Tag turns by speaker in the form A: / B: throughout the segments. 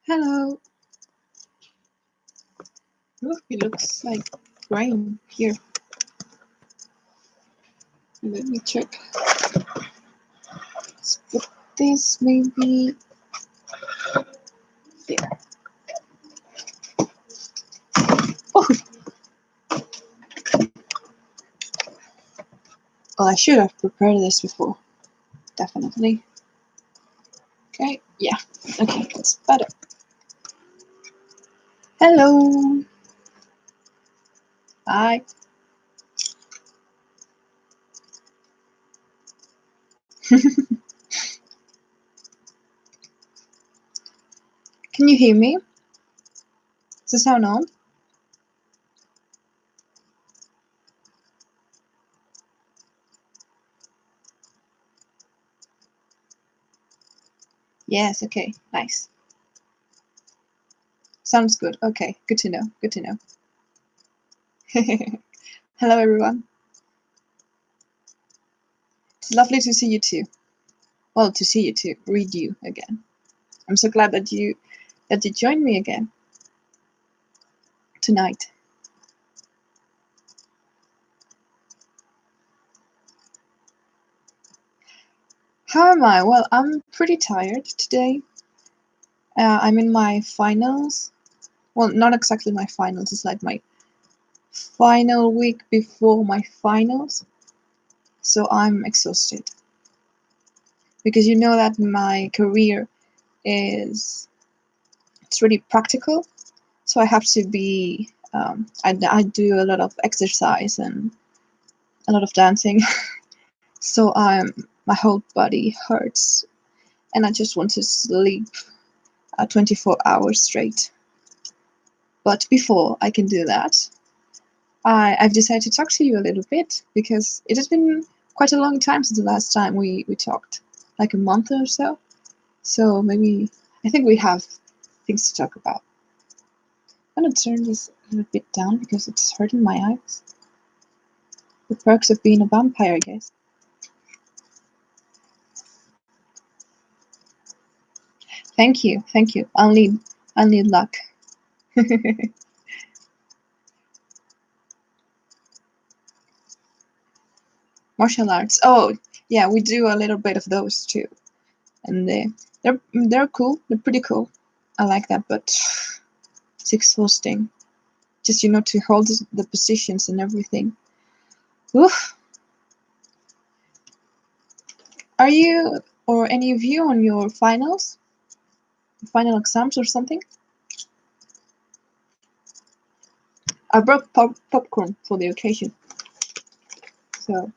A: Hello. Look, it looks like rain here. Let me check. Let's put this maybe there. Oh, well, I should have prepared this before. Definitely. Okay, yeah. Okay, that's better. Hello. Hi. Can you hear me? Is the sound on? Yes, okay, nice. Sounds good. Okay, good to know. Good to know. Hello, everyone. It's lovely to see you too. Well, to see you too. Read you again. I'm so glad that you joined me again tonight. How am I? Well, I'm pretty tired today. I'm in my finals. Well, not exactly my finals. It's like my final week before my finals. So I'm exhausted. Because you know that my career it's really practical. So I have to be, I do a lot of exercise and a lot of dancing. So my whole body hurts. And I just want to sleep 24 hours straight. But before I can do that, I've decided to talk to you a little bit because it has been quite a long time since the last time we talked, like a month or so. So maybe I think we have things to talk about. I'm gonna turn this a little bit down because it's hurting my eyes. The perks of being a vampire, I guess. Thank you, thank you. I'll need luck. Martial arts. Oh, yeah, we do a little bit of those too, and they're cool. They're pretty cool. I like that, but it's exhausting. Just to hold the positions and everything. Oof. Are you or any of you on your finals, final exams or something? I brought popcorn for the occasion. So.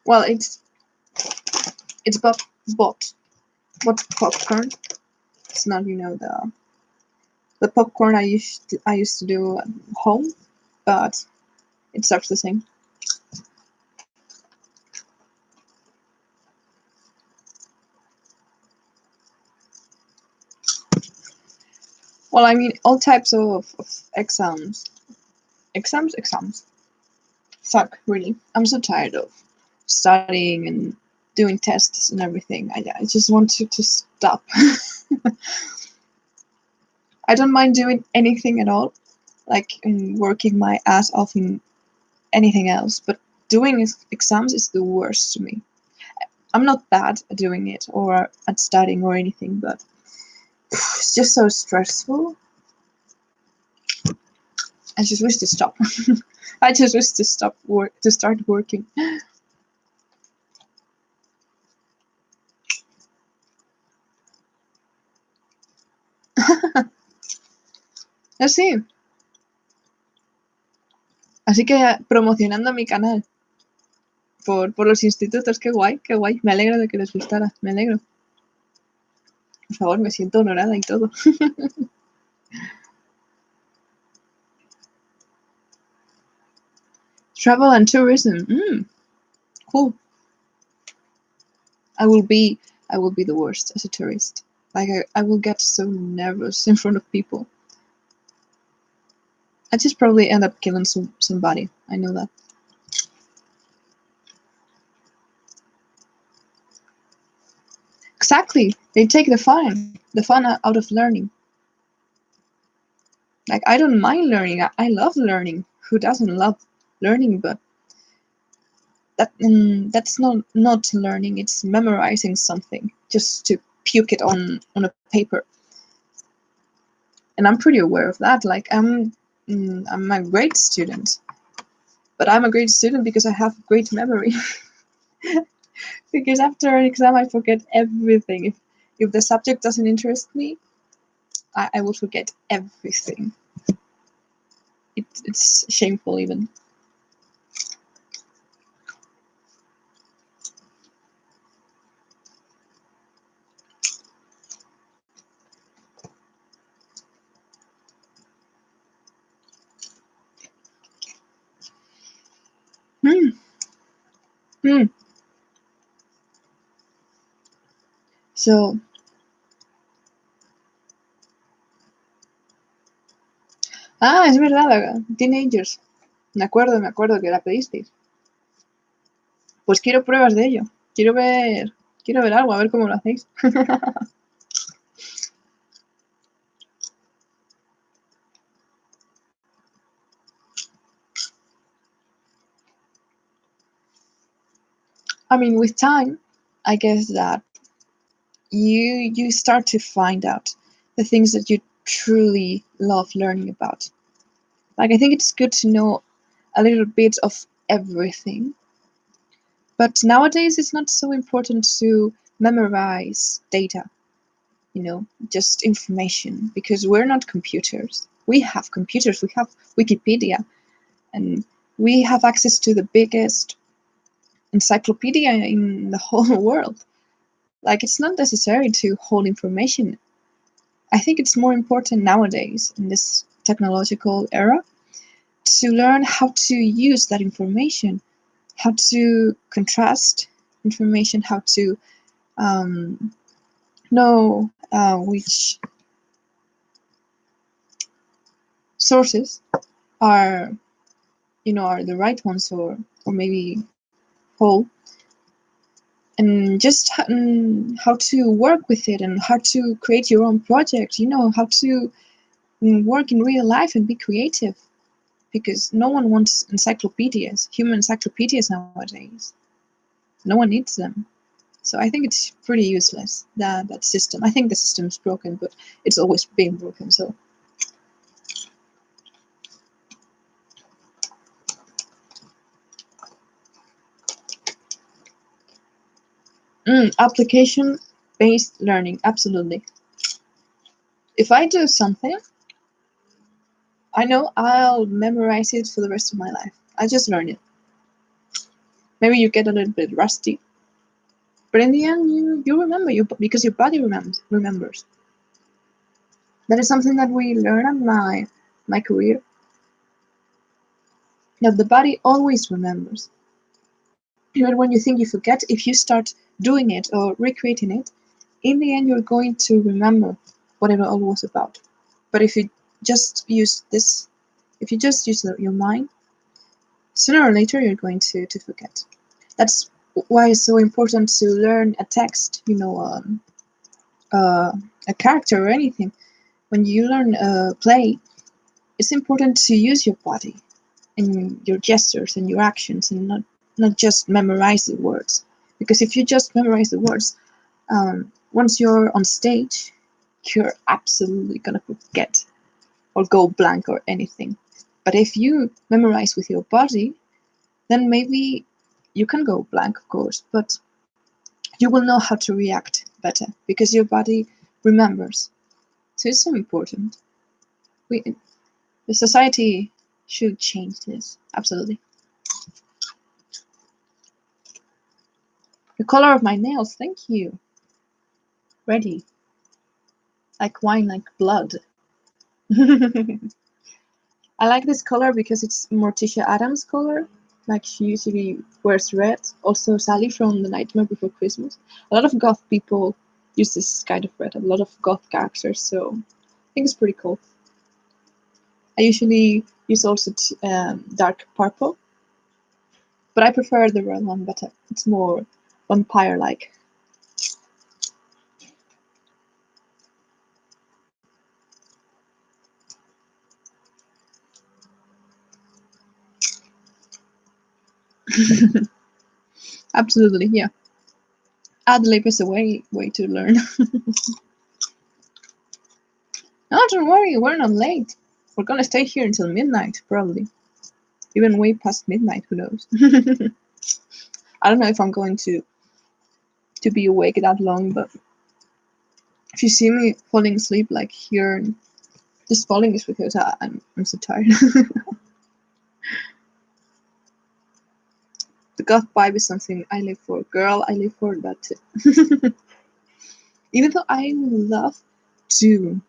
A: Well, it's bought popcorn. It's not the popcorn I used to do at home, but it starts the same. Well, I mean all types of exams. Exams suck, really. I'm so tired of studying and doing tests and everything. I just want to stop. I don't mind doing anything at all, like working my ass off in anything else, but doing exams is the worst to me. I'm not bad at doing it or at studying or anything, but it's just so stressful. I just wish to stop. I just wish to start working. Así. Así que promocionando mi canal por los institutos, qué guay, qué guay. Me alegro de que les gustara, me alegro. Por favor, me siento honorada y todo. Travel and tourism. Cool. I will be the worst as a tourist. Like I will get so nervous in front of people. I just probably end up killing somebody. I know that. Exactly. They take the fun out of learning. Like, I don't mind learning. I love learning. Who doesn't love learning? But that's not learning. It's memorizing something just to puke it on a paper. And I'm pretty aware of that. Like, I'm a great student, but I'm a great student because I have great memory. Because after an exam, I forget everything. If the subject doesn't interest me, I will forget everything. It's shameful even. Hmm. Hmm. So, es verdad, Teenagers. Me acuerdo que la pedisteis. Pues quiero pruebas de ello. Quiero ver algo, a ver cómo lo hacéis. I mean, with time, I guess that you start to find out the things that you truly love learning about. Like, I think it's good to know a little bit of everything. But nowadays, it's not so important to memorize data, just information, because we're not computers. We have computers, we have Wikipedia, and we have access to the biggest encyclopedia in the whole world. Like, it's not necessary to hold information. I think it's more important nowadays in this technological era to learn how to use that information, how to contrast information, how to know which sources are are the right ones, or maybe whole, and just how to work with it and how to create your own project, how to work in real life and be creative, because no one wants human encyclopedias nowadays. No one needs them. So I think it's pretty useless, that system. I think the system's broken, but it's always been broken. So application-based learning, absolutely. If I do something, I know I'll memorize it for the rest of my life. I just learn it. Maybe you get a little bit rusty, but in the end, you remember, because your body remembers. That is something that we learn at my career. That the body always remembers. Even when you think you forget, if you start doing it or recreating it, in the end, you're going to remember what it all was about. But if you just use your mind, sooner or later you're going to forget. That's why it's so important to learn a text, a character or anything. When you learn a play, it's important to use your body and your gestures and your actions, and not just memorize the words. Because if you just memorize the words, once you're on stage, you're absolutely gonna forget or go blank or anything. But if you memorize with your body, then maybe you can go blank, of course, but you will know how to react better because your body remembers. So it's so important. The society should change this, absolutely. The color of my nails, thank you. Ready. Like wine, like blood. I like this color because it's Morticia Adams' color. Like, she usually wears red. Also, Sally from The Nightmare Before Christmas. A lot of goth people use this kind of red. A lot of goth characters, so I think it's pretty cool. I usually use also dark purple, but I prefer the red one better. It's more vampire-like. Absolutely, yeah. Ad-lib is a way to learn. No, don't worry, we're not late. We're gonna stay here until midnight, probably. Even way past midnight, who knows? I don't know if I'm going to be awake that long, but if you see me falling asleep like here, just falling is because I'm so tired. The goth vibe is something I live for. Girl, I live for that too. Even though I love to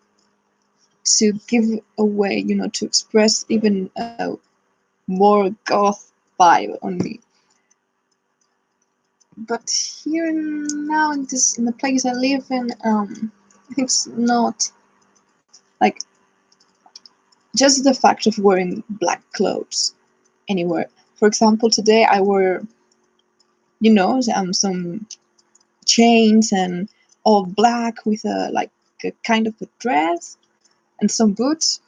A: give away, to express even a more goth vibe on me. But here now in the place I live in, I think it's not like just the fact of wearing black clothes anywhere. For example, today I wore, some chains and all black with a kind of a dress and some boots,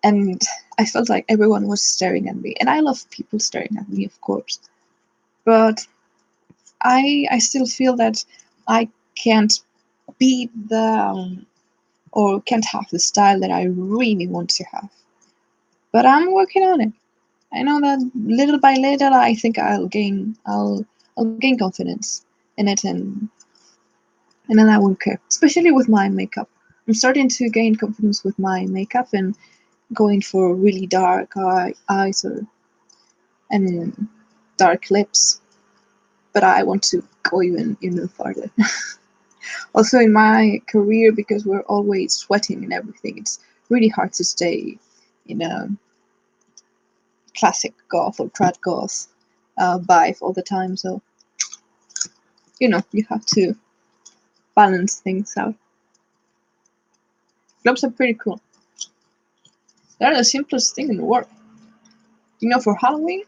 A: and I felt like everyone was staring at me, and I love people staring at me, of course, but I still feel that I can't be or can't have the style that I really want to have, but I'm working on it. I know that little by little I think I'll gain confidence in it, and then I won't care, especially with my makeup. I'm starting to gain confidence with my makeup and going for really dark eyes and dark lips, but I want to go even farther. Also, in my career, because we're always sweating and everything, it's really hard to stay in a classic goth or trad goth vibe all the time. So, you have to balance things out. Gloves are pretty cool. They're the simplest thing in the world. For Halloween,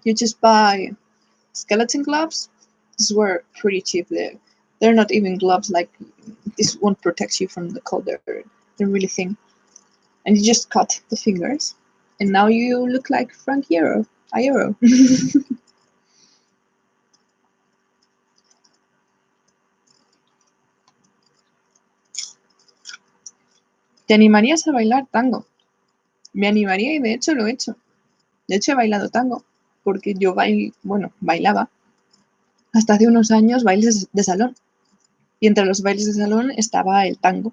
A: you just buy skeleton gloves. These were pretty cheap. They're not even gloves, like this won't protect you from the cold. They're really thin. And you just cut the fingers. And now you look like Frank Iero. ¿Te animarías a bailar tango? Me animaría y de hecho lo he hecho. De hecho he bailado tango porque yo bailaba hasta hace unos años bailes de salón. Y entre los bailes de salón estaba el tango,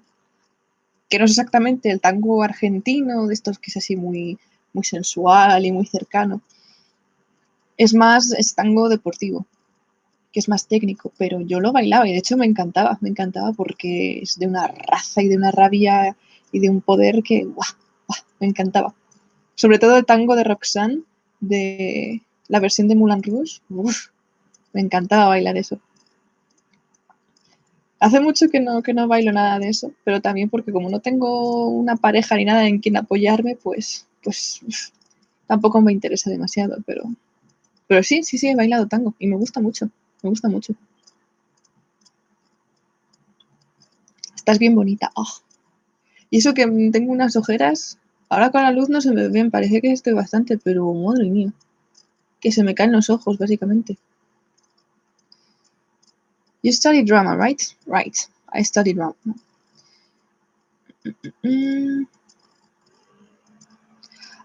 A: que no es exactamente el tango argentino, de estos que es así muy, muy sensual y muy cercano. Es tango deportivo, que es más técnico, pero yo lo bailaba y de hecho me encantaba porque es de una raza y de una rabia y de un poder que, ¡guau! Me encantaba. Sobre todo el tango de Roxanne, de la versión de Moulin Rouge, me encantaba bailar eso. Hace mucho que no bailo nada de eso, pero también porque como no tengo una pareja ni nada en quien apoyarme, pues tampoco me interesa demasiado, pero sí, he bailado tango y me gusta mucho, me gusta mucho. Estás bien bonita. Oh. Y eso que tengo unas ojeras, ahora con la luz no se me ven, parece que estoy bastante, pero madre mía, que se me caen los ojos, básicamente. You study drama, right? Right, I study drama.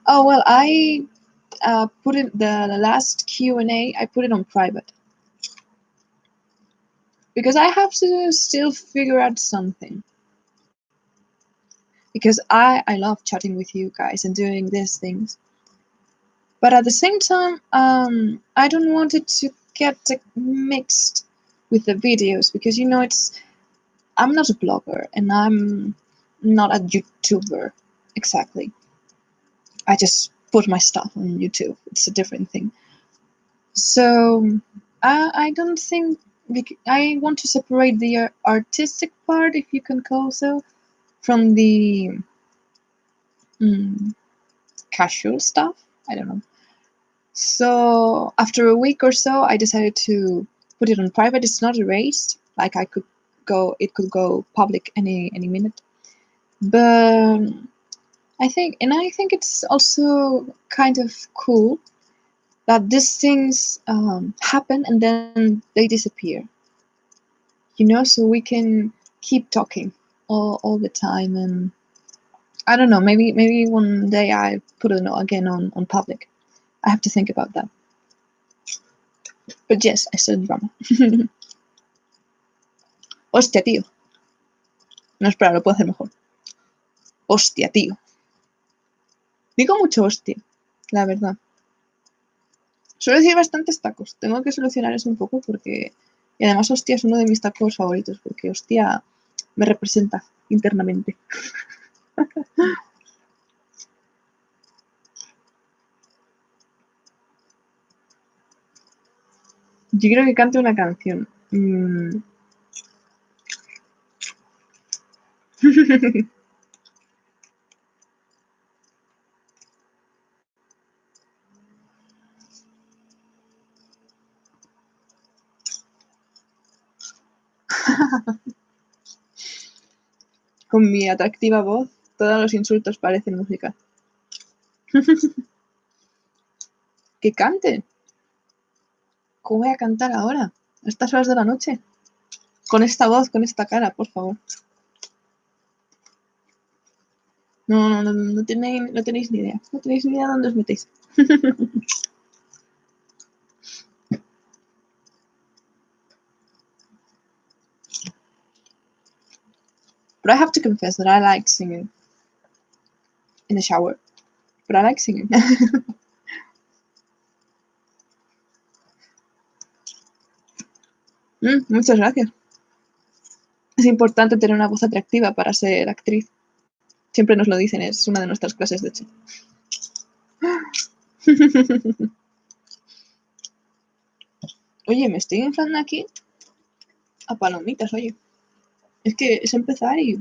A: Oh, well, I put it, the last Q&A, I put it on private. Because I have to still figure out something. Because I love chatting with you guys and doing these things. But at the same time, I don't want it to get mixed with the videos because I'm not a blogger and I'm not a YouTuber exactly. I just put my stuff on YouTube. It's a different thing. So I don't think I want to separate the artistic part, if you can call so, from the casual stuff. I don't know. So after a week or so, I decided to put it on private. It's not erased. Like it could go public any minute. But I think it's also kind of cool that these things happen and then they disappear. So we can keep talking all the time, and I don't know, maybe one day I put it again on public. I have to think about that. But yes, I said drama. Hostia, tío. No, espera, lo puedo hacer mejor. Hostia, tío. Digo mucho hostia, la verdad. Suelo decir bastantes tacos. Tengo que solucionar eso un poco porque... Y además hostia es uno de mis tacos favoritos porque hostia me representa internamente. Yo quiero que cante una canción. Con mi atractiva voz, todos los insultos parecen música. ¡Que cante! ¿Cómo voy a cantar ahora? A estas horas de la noche. Con esta voz, con esta cara, por favor. No tenéis ni idea. No tenéis ni idea de dónde os metéis. But I have to confess that I like singing in the shower. But I like singing. Muchas gracias. Es importante tener una voz atractiva para ser actriz. Siempre nos lo dicen, es una de nuestras clases, de hecho. Oye, me estoy inflando aquí a palomitas, oye. Es que es empezar y...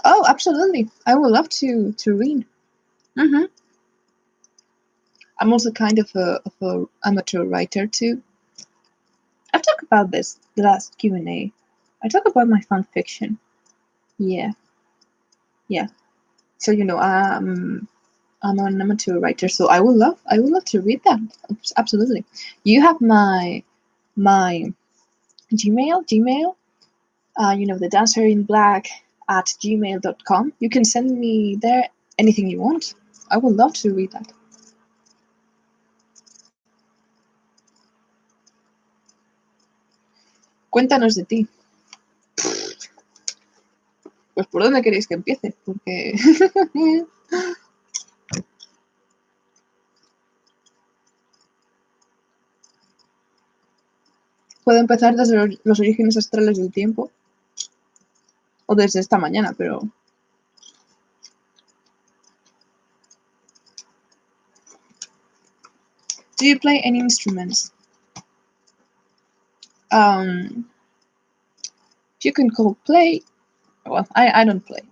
A: Oh, absolutely. I would love to read. I'm also kind of a amateur writer too. I've talked about this the last Q&A. I talk about my fan fiction. Yeah. So I'm an amateur writer, so I would love to read that. Absolutely. You have my Gmail. The dancerinblack@gmail.com. You can send me there anything you want. I would love to read that. Cuéntanos de ti. Pues ¿por dónde queréis que empiece? Porque... Puedo empezar desde los orígenes astrales del tiempo. O desde esta mañana, pero... Do you play any instruments? You can call play... Well, I don't play.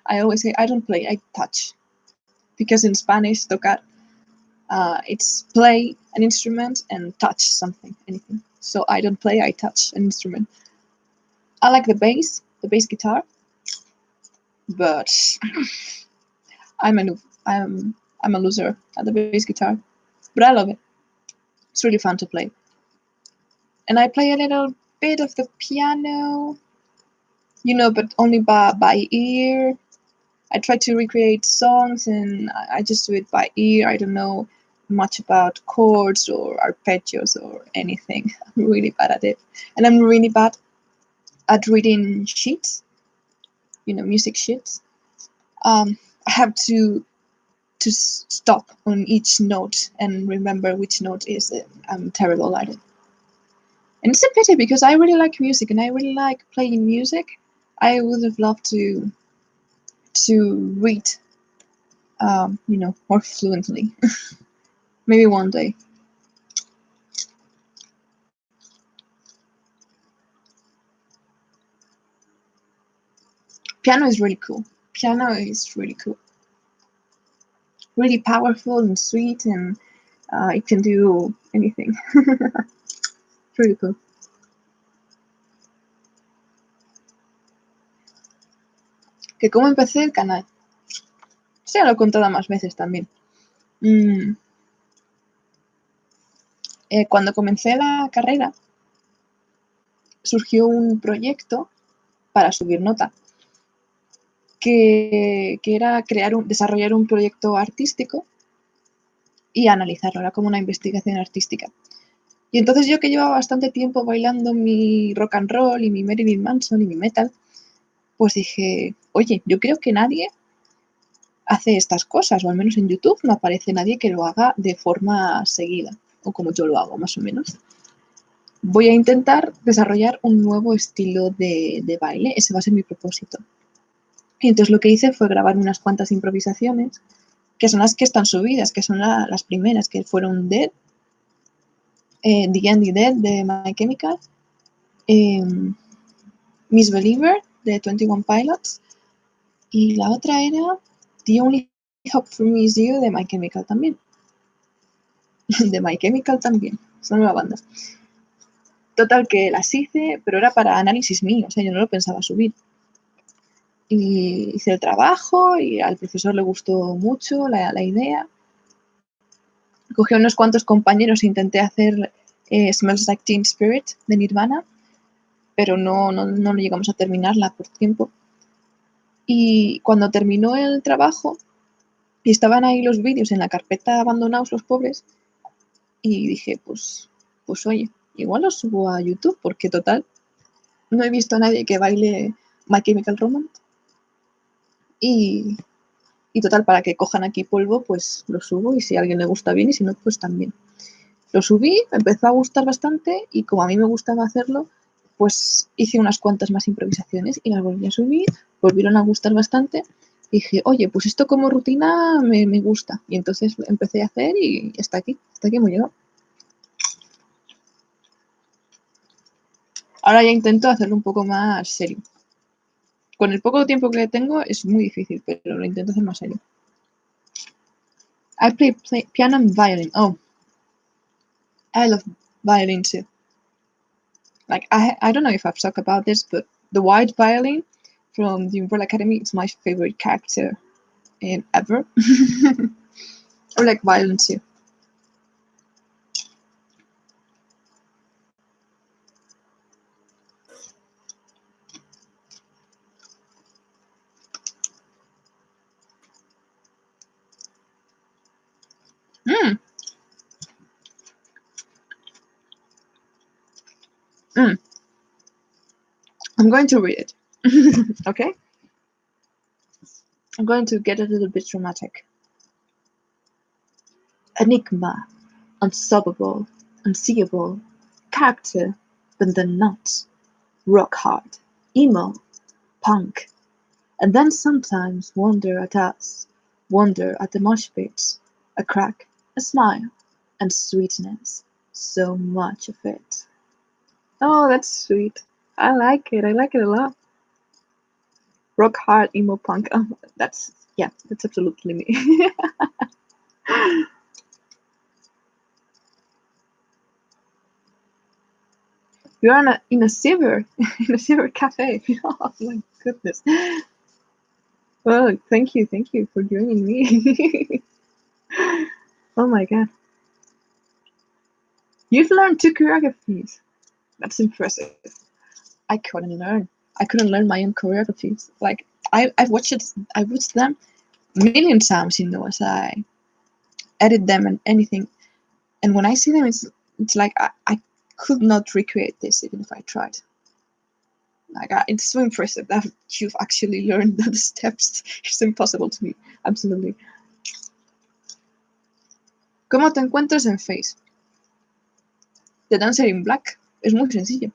A: I always say I don't play, I touch. Because in Spanish, tocar, it's play an instrument and touch something, anything. So I don't play, I touch an instrument. I like the bass guitar, but I'm a loser at the bass guitar, but I love it. It's really fun to play. And I play a little bit of the piano, but only by ear. I try to recreate songs and I just do it by ear. I don't know much about chords or arpeggios or anything. I'm really bad at it. And I'm really bad at reading sheets, music sheets. I have to stop on each note and remember which note is it. I'm terrible at it. And it's a pity because I really like music and I really like playing music. I would have loved to read, more fluently. Maybe one day. Piano is really cool. Piano is really cool. Really powerful and sweet, and it can do anything. Really cool. Que cómo empecé el canal. Sí, ya lo he contado más veces también. Cuando comencé la carrera, surgió un proyecto para subir nota, que era desarrollar un proyecto artístico y analizarlo, era como una investigación artística. Y entonces yo, que llevaba bastante tiempo bailando mi rock and roll y mi Marilyn Manson y mi metal, pues dije, oye, yo creo que nadie hace estas cosas, o al menos en YouTube no aparece nadie que lo haga de forma seguida, o como yo lo hago, más o menos. Voy a intentar desarrollar un nuevo estilo de baile, ese va a ser mi propósito. Y entonces lo que hice fue grabar unas cuantas improvisaciones, que son las que están subidas, que son las primeras, que fueron Dead, The Andy Dead de My Chemical, Misbeliever de 21 Pilots, y la otra era The Only Hope for Me Is You de My Chemical también. De My Chemical también, son nuevas bandas. Total, que las hice, pero era para análisis mío, o sea, yo no lo pensaba subir. Y hice el trabajo y al profesor le gustó mucho la idea. Cogí a unos cuantos compañeros e intenté hacer Smells Like Teen Spirit de Nirvana, pero no llegamos a terminarla por tiempo. Y cuando terminó el trabajo y estaban ahí los vídeos en la carpeta abandonados los pobres, y dije, pues oye, igual los subo a YouTube, porque total, no he visto a nadie que baile My Chemical Romance. Y total, para que cojan aquí polvo, pues lo subo, y si a alguien le gusta bien, y si no, pues también. Lo subí, me empezó a gustar bastante, y como a mí me gustaba hacerlo, pues hice unas cuantas más improvisaciones y las volví a subir, volvieron a gustar bastante. Dije, oye, pues esto como rutina me gusta. Y entonces empecé a hacer y hasta aquí hemos llegado. Ahora ya intento hacerlo un poco más serio. Con el poco tiempo que tengo es muy difícil, pero lo intento hacer más serio. I play piano and violin. Oh, I love violin too. Like, I don't know if I've talked about this, but the white violin from the Umbrella Academy is my favorite character ever. I like violin too. I'm going to read it. Okay? I'm going to get a little bit dramatic. Enigma, unsolvable, unseeable, character, but then not. Rock hard, emo, punk, and then sometimes wonder at us, wonder at the mosh pits, a crack, a smile, and sweetness, so much of it. Oh, that's sweet. I like it a lot. Rock hard, emo, punk. Oh, that's absolutely me. You're in a silver cafe. Oh my goodness. Well, thank you for joining me. Oh my god. You've learned 2 choreographies. That's impressive. I couldn't learn my own choreographies. Like, I've watched them a million times, as I edit them and anything. And when I see them, it's like I could not recreate this even if I tried. Like, it's so impressive that you've actually learned the steps. It's impossible to me, absolutely. ¿Cómo te encuentras en Face? The Dancer in Black. Es muy sencillo.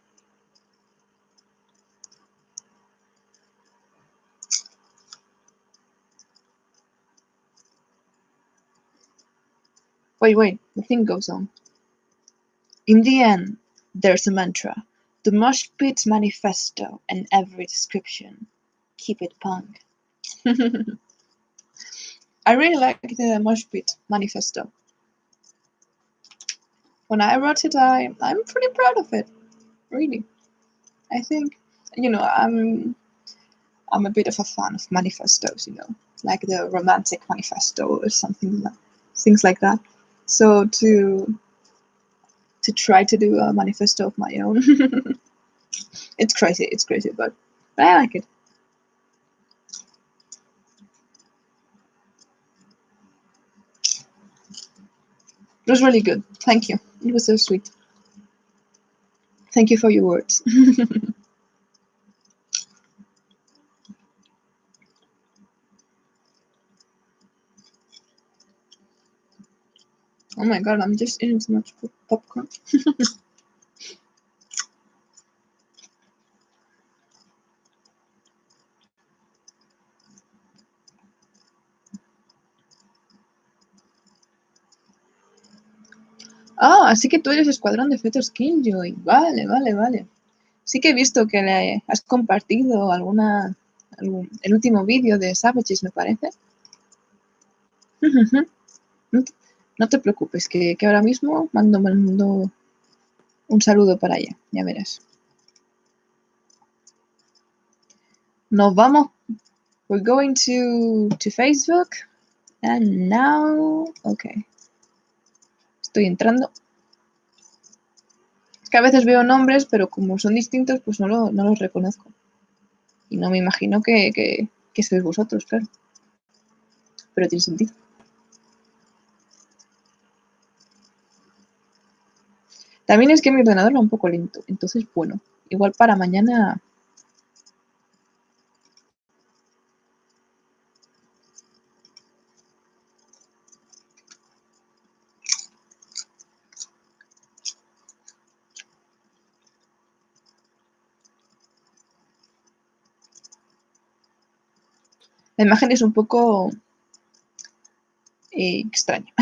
A: Wait, the thing goes on. In the end, there's a mantra, the Mosh Pit Manifesto, and every description. Keep it punk. I really like the Mosh Pit manifesto. When I wrote it, I'm pretty proud of it. Really, I think I'm a bit of a fan of manifestos. Like the romantic manifesto or something, things like that. So to try to do a manifesto of my own, it's crazy, but I like it. It was really good. Thank you. It was so sweet. Thank you for your words. Oh my god, I'm just eating so much popcorn. Ah, así que tú eres escuadrón de fetos Killjoy. Vale. Sí que he visto que le has compartido el último vídeo de Savages, me parece. No te preocupes, que ahora mismo mando un saludo para ella, ya verás. Nos vamos. We're going to Facebook. And now... Ok. Estoy entrando. Es que a veces veo nombres, pero como son distintos, pues no los reconozco. Y no me imagino que sois vosotros, claro. Pero tiene sentido. También es que mi ordenador va un poco lento. Entonces, bueno, igual para mañana... La imagen es un poco extraña.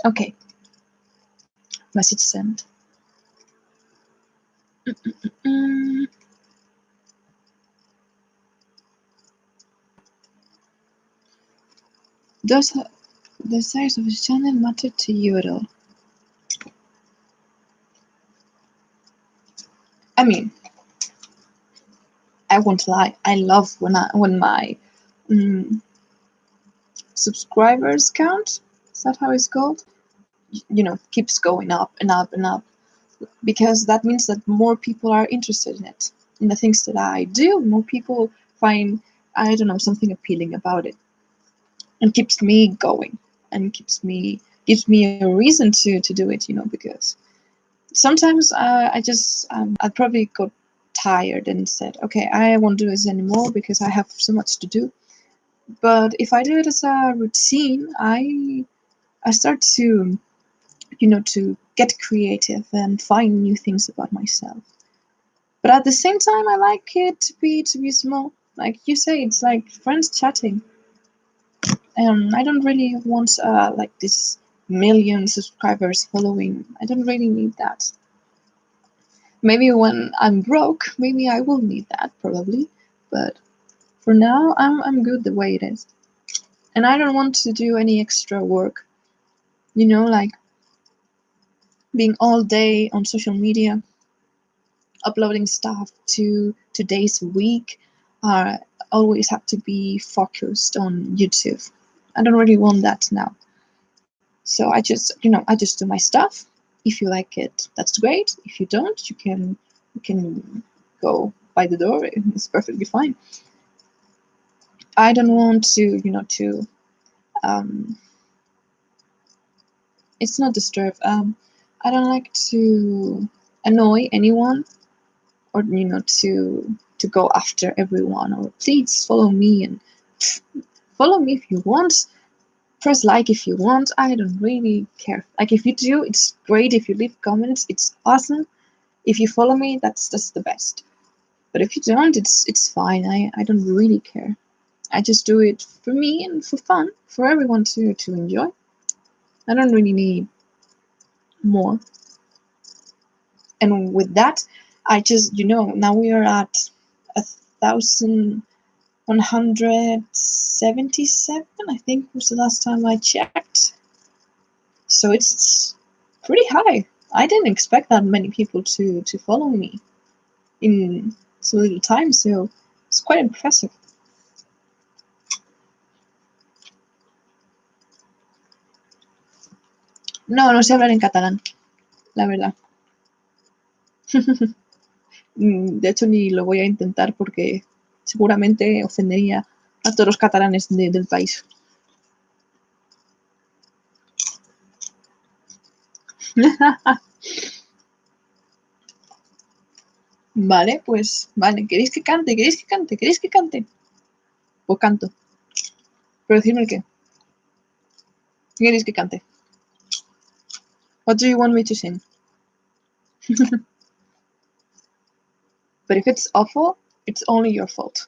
A: Okay. Message sent. Does the size of his channel matter to you at all? I mean, I won't lie. I love when my subscribers count. Is that how it's called? Keeps going up and up and up, because that means that more people are interested in it, in the things that I do. More people find, I don't know, something appealing about it, and keeps me going, and gives me a reason to do it. Because sometimes I probably got tired and said, okay, I won't do this anymore because I have so much to do. But if I do it as a routine, I start to to get creative and find new things about myself. But at the same time, I like it to be small. Like you say, it's like friends chatting. I don't really want like this million subscribers following. I don't really need that. Maybe when I'm broke, maybe I will need that, probably. But for now, I'm good the way it is. And I don't want to do any extra work. Like being all day on social media, uploading stuff 2 days a week, always have to be focused on YouTube. I don't really want that now. So I just do my stuff. If you like it, that's great. If you don't, you can go by the door. It's perfectly fine. I don't want to, um, it's not disturb. I don't like to annoy anyone, or to go after everyone, or please follow me, and follow me if you want, press like if you want. I don't really care. Like, if you do, it's great. If you leave comments, it's awesome. If you follow me, that's the best. But if you don't, it's fine. I don't really care. I just do it for me and for fun, for everyone to enjoy. I don't really need more. And with that, I just, now we are at 1,177, I think was the last time I checked. So it's pretty high. I didn't expect that many people to follow me in so little time, so it's quite impressive. No, no sé hablar en catalán, la verdad. De hecho, ni lo voy a intentar porque seguramente ofendería a todos los catalanes del país. Vale, pues, vale. ¿Queréis que cante? ¿Queréis que cante? ¿Queréis que cante? Pues canto. Pero decirme el qué. ¿Qué queréis que cante? What do you want me to sing? But if it's awful, it's only your fault.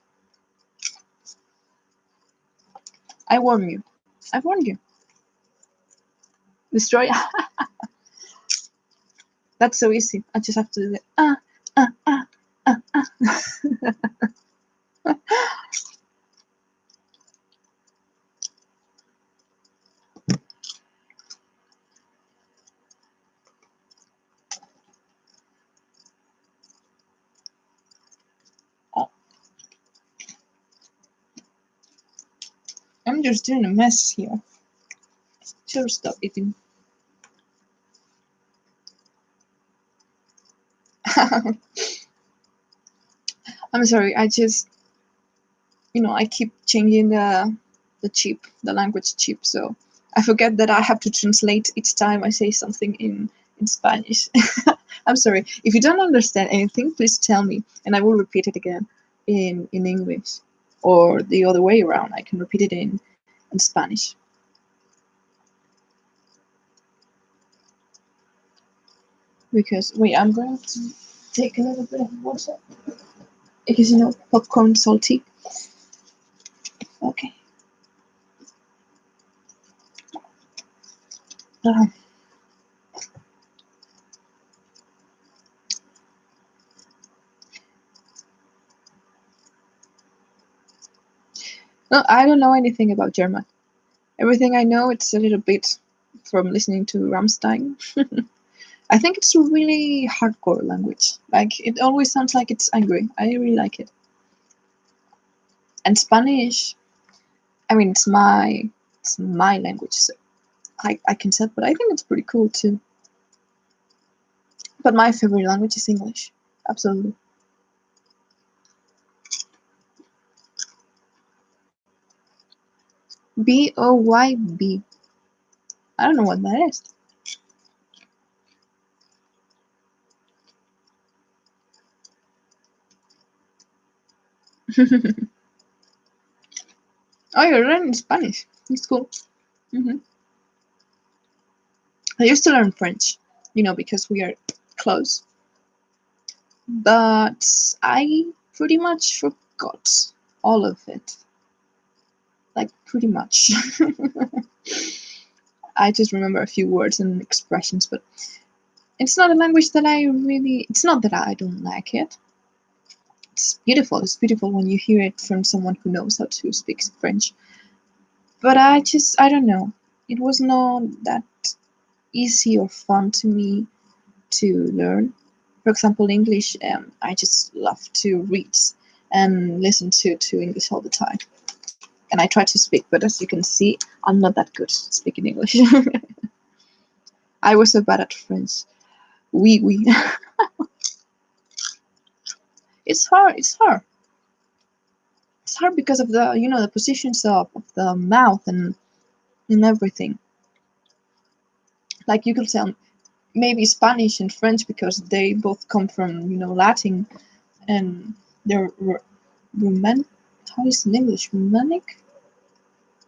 A: I warn you. I've warned you. Destroy. That's so easy. I just have to do it. I'm just doing a mess here. Sure, stop eating. I'm sorry. I just, I keep changing the language chip, so I forget that I have to translate each time I say something in Spanish. I'm sorry. If you don't understand anything, please tell me, and I will repeat it again in English, or the other way around. I can repeat it in Spanish. Because wait, I'm going to take a little bit of water because popcorn salty. Okay. No, I don't know anything about German. Everything I know, it's a little bit from listening to Rammstein. I think it's a really hardcore language. Like, it always sounds like it's angry. I really like it. And Spanish, I mean, it's my language, so I can tell, but I think it's pretty cool too. But my favorite language is English. Absolutely. BOYB. I don't know what that is. Oh, you're learning Spanish. It's cool. I used to learn French, because we are close. But I pretty much forgot all of it. Like, pretty much. I just remember a few words and expressions, but it's not a language that it's not that I don't like it. It's beautiful. It's beautiful when you hear it from someone who knows how to speak French. But I don't know. It was not that easy or fun to me to learn. For example, English, I just love to read and listen to English all the time. And I try to speak, but as you can see, I'm not that good at speaking English. I was so bad at French. Oui. It's hard. It's hard. It's hard because of the the positions of the mouth and everything. Like you could say maybe Spanish and French because they both come from Latin and they're Roman. How is it in English? Romanic?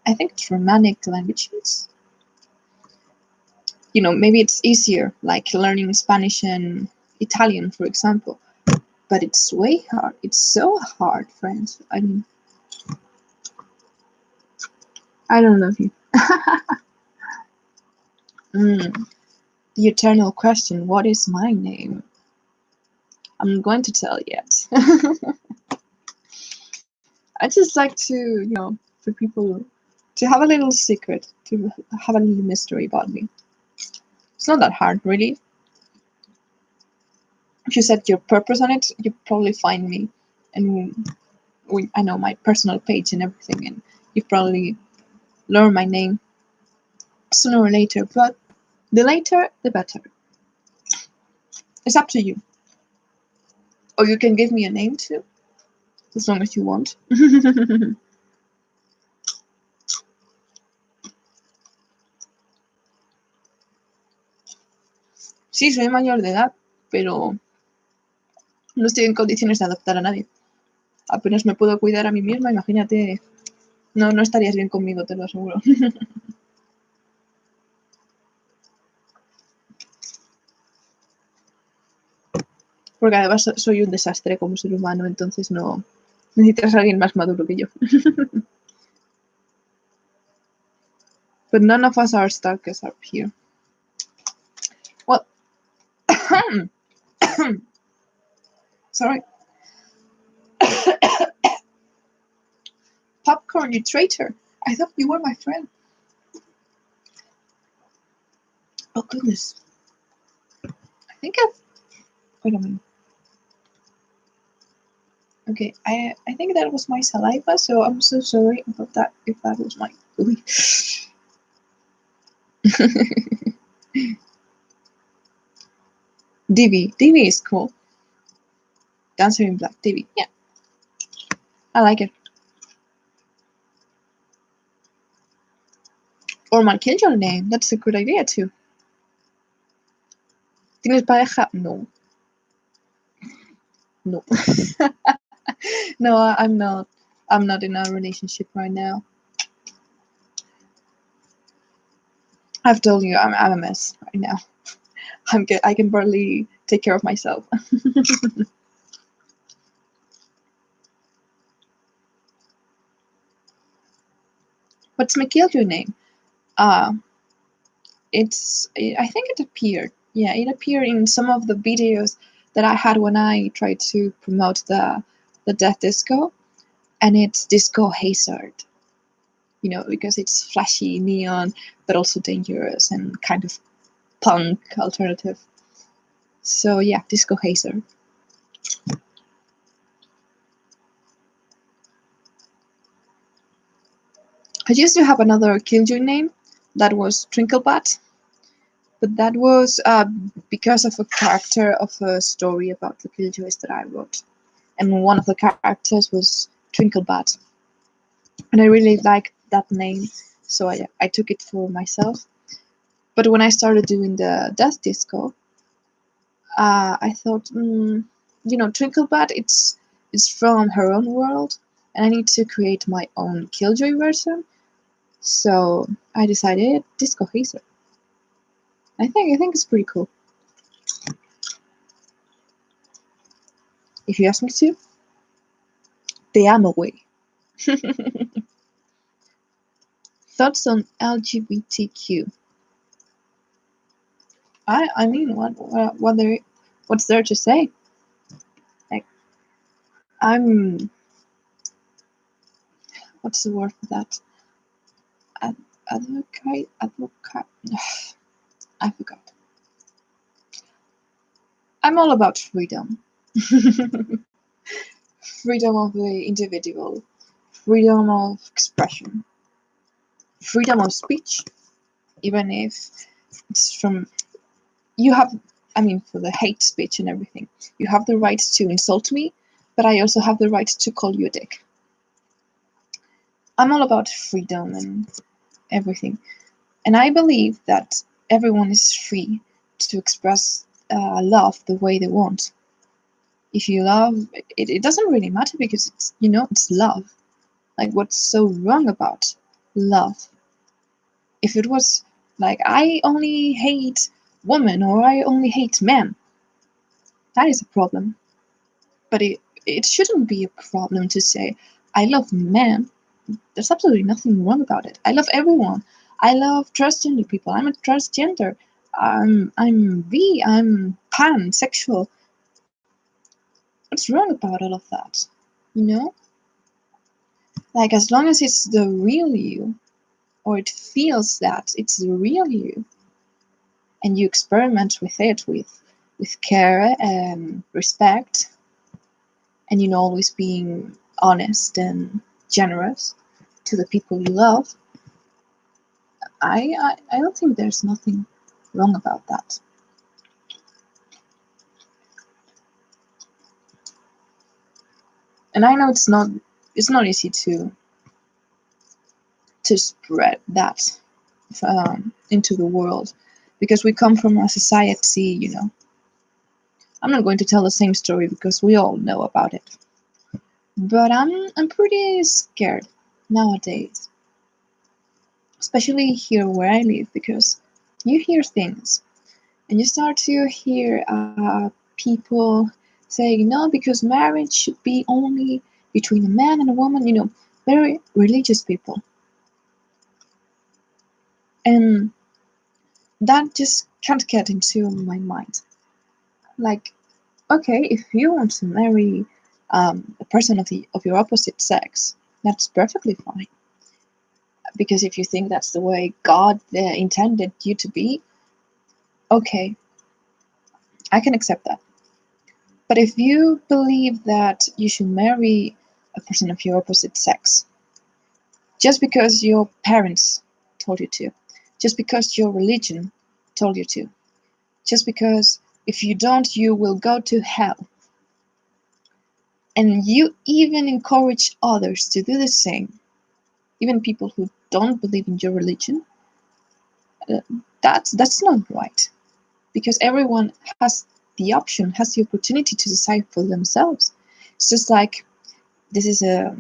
A: I think it's Romanic languages. Maybe it's easier, like learning Spanish and Italian, for example. But it's way hard. It's so hard, friends. I mean, I don't love you. The eternal question, what is my name? I'm going to tell yet. I just like to, for people to have a little secret, to have a little mystery about me. It's not that hard, really. If you set your purpose on it, you probably find me. And I know my personal page and everything, and you probably learn my name sooner or later. But the later, the better. It's up to you. Or you can give me a name too, as long as you want. Sí, soy mayor de edad, pero no estoy en condiciones de adoptar a nadie. Apenas me puedo cuidar a mí misma, imagínate. No estarías bien conmigo, te lo aseguro. Porque además soy un desastre como ser humano, entonces no necesitas a alguien más maduro que yo. But none of us are stalkers up here. Well, sorry. Popcorn, you traitor. I thought you were my friend. Oh, goodness. I think I've... Wait a minute. Okay, I think that was my saliva, so I'm so sorry about that if that was my... Divi. Divi is cool. Dancer in Black. Divi. Yeah. I like it. Or my Killjoy name. That's a good idea too. ¿Tienes pareja? No. No. No, I'm not. I'm not in a relationship right now. I've told you I'm a mess right now. I can barely take care of myself. What's my Killjoy name? I think it appeared. Yeah, it appeared in some of the videos that I had when I tried to promote the Death Disco, and it's Disco Hazard. Because it's flashy, neon, but also dangerous and kind of punk alternative. So yeah, Disco Hazard. I used to have another Killjoy name that was Trinklebat, but that was because of a character of a story about the Killjoys that I wrote. And one of the characters was Trinklebat. And I really liked that name, so I took it for myself. But when I started doing the Death Disco, I thought, Trinklebat, it's from her own world, and I need to create my own Killjoy version. So I decided Disco Hazard. I think it's pretty cool. If you ask me to, te amo, güey. Thoughts on LGBTQ? I mean, what's there to say? Like, what's the word for that? Advocate. I forgot. I'm all about freedom. Freedom of the individual, freedom of expression, freedom of speech, even if it's from for the hate speech and everything, you have the right to insult me, but I also have the right to call you a dick. I'm all about freedom and everything. And I believe that everyone is free to express love the way they want. If you love, it doesn't really matter because it's love. Like, what's so wrong about love? If it was like, I only hate women or I only hate men, that is a problem. But it shouldn't be a problem to say, I love men. There's absolutely nothing wrong about it. I love everyone. I love transgender people. I'm a transgender. I'm pansexual. What's wrong about all of that? You know? Like, as long as it's the real you, or it feels that it's the real you, and you experiment with it with care and respect, and always being honest and generous to the people you love, I don't think there's nothing wrong about that. And I know it's not easy to spread that into the world, because we come from a society. I'm not going to tell the same story because we all know about it, but I'm pretty scared nowadays, especially here where I live, because you hear things and you start to hear people saying, no, because marriage should be only between a man and a woman, very religious people. And that just can't get into my mind. Like, okay, if you want to marry a person of your opposite sex, that's perfectly fine. Because if you think that's the way God intended you to be, okay, I can accept that. But if you believe that you should marry a person of your opposite sex just because your parents told you to, just because your religion told you to, just because if you don't, you will go to hell, and you even encourage others to do the same, even people who don't believe in your religion, uh, that's not right. Because everyone has the option, has the opportunity to decide for themselves. It's just like, this is a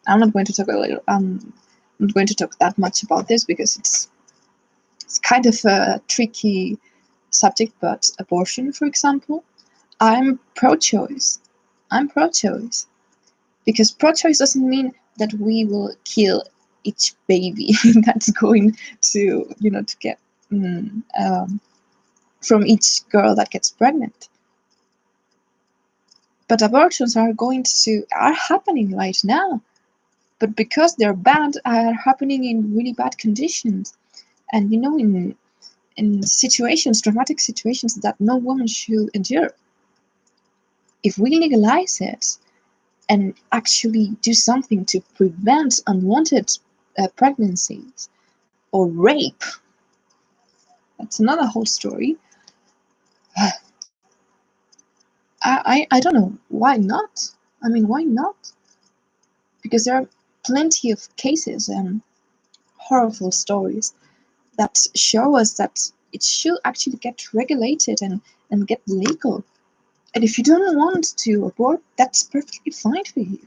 A: I'm not going to talk a little. I'm not going to talk that much about this because it's kind of a tricky subject. But abortion, for example, I'm pro-choice. I'm pro-choice because pro-choice doesn't mean that we will kill each baby that's going to get from each girl that gets pregnant. But abortions are happening right now. But because they're bad, are happening in really bad conditions, and in situations, dramatic situations that no woman should endure. If we legalize it and actually do something to prevent unwanted pregnancies or rape, that's another whole story. I don't know, why not? I mean, why not? Because there are plenty of cases and horrible stories that show us that it should actually get regulated and get legal. And if you don't want to abort, that's perfectly fine for you.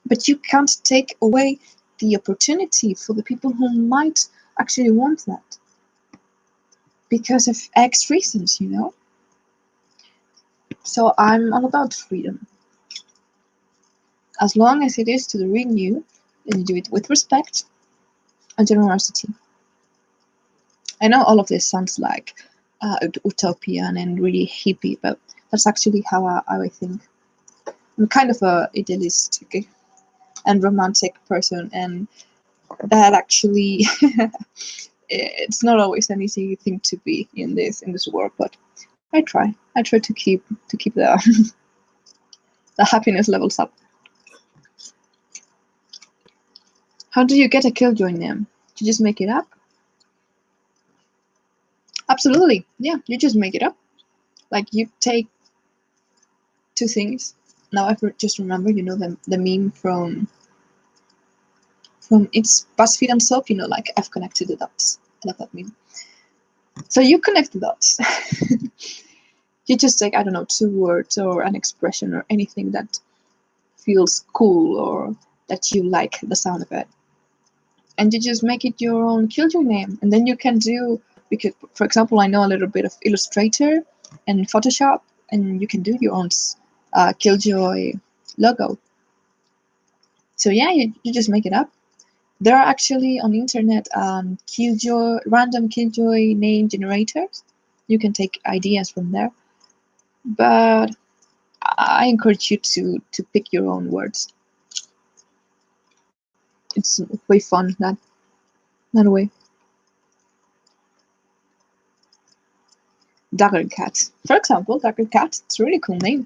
A: But you can't take away the opportunity for the people who might actually want that because of X reasons. So I'm all about freedom. As long as it is to the real you, and you do it with respect and generosity. I know all of this sounds like utopian and really hippie, but that's actually how I think. I'm kind of a idealistic and romantic person, and that actually it's not always an easy thing to be in this world, but I try to keep the the happiness levels up. How do you get a killjoy name? You just make it up? Absolutely, yeah, you just make it up. Like, you take two things now I just remember, the meme from it's BuzzFeed Unsolved, like I've connected the dots. I love that meme. So you connect the dots. You just take, I don't know, 2 words or an expression or anything that feels cool or that you like the sound of it, and you just make it your own Killjoy name. And then you can do, because, for example, I know a little bit of Illustrator and Photoshop, and you can do your own Killjoy logo. So yeah, you just make it up. There are actually on the internet random Killjoy name generators. You can take ideas from there, but I encourage you to pick your own words. It's way fun that way. Dagger Cat, for example, Dagger Cat. It's a really cool name.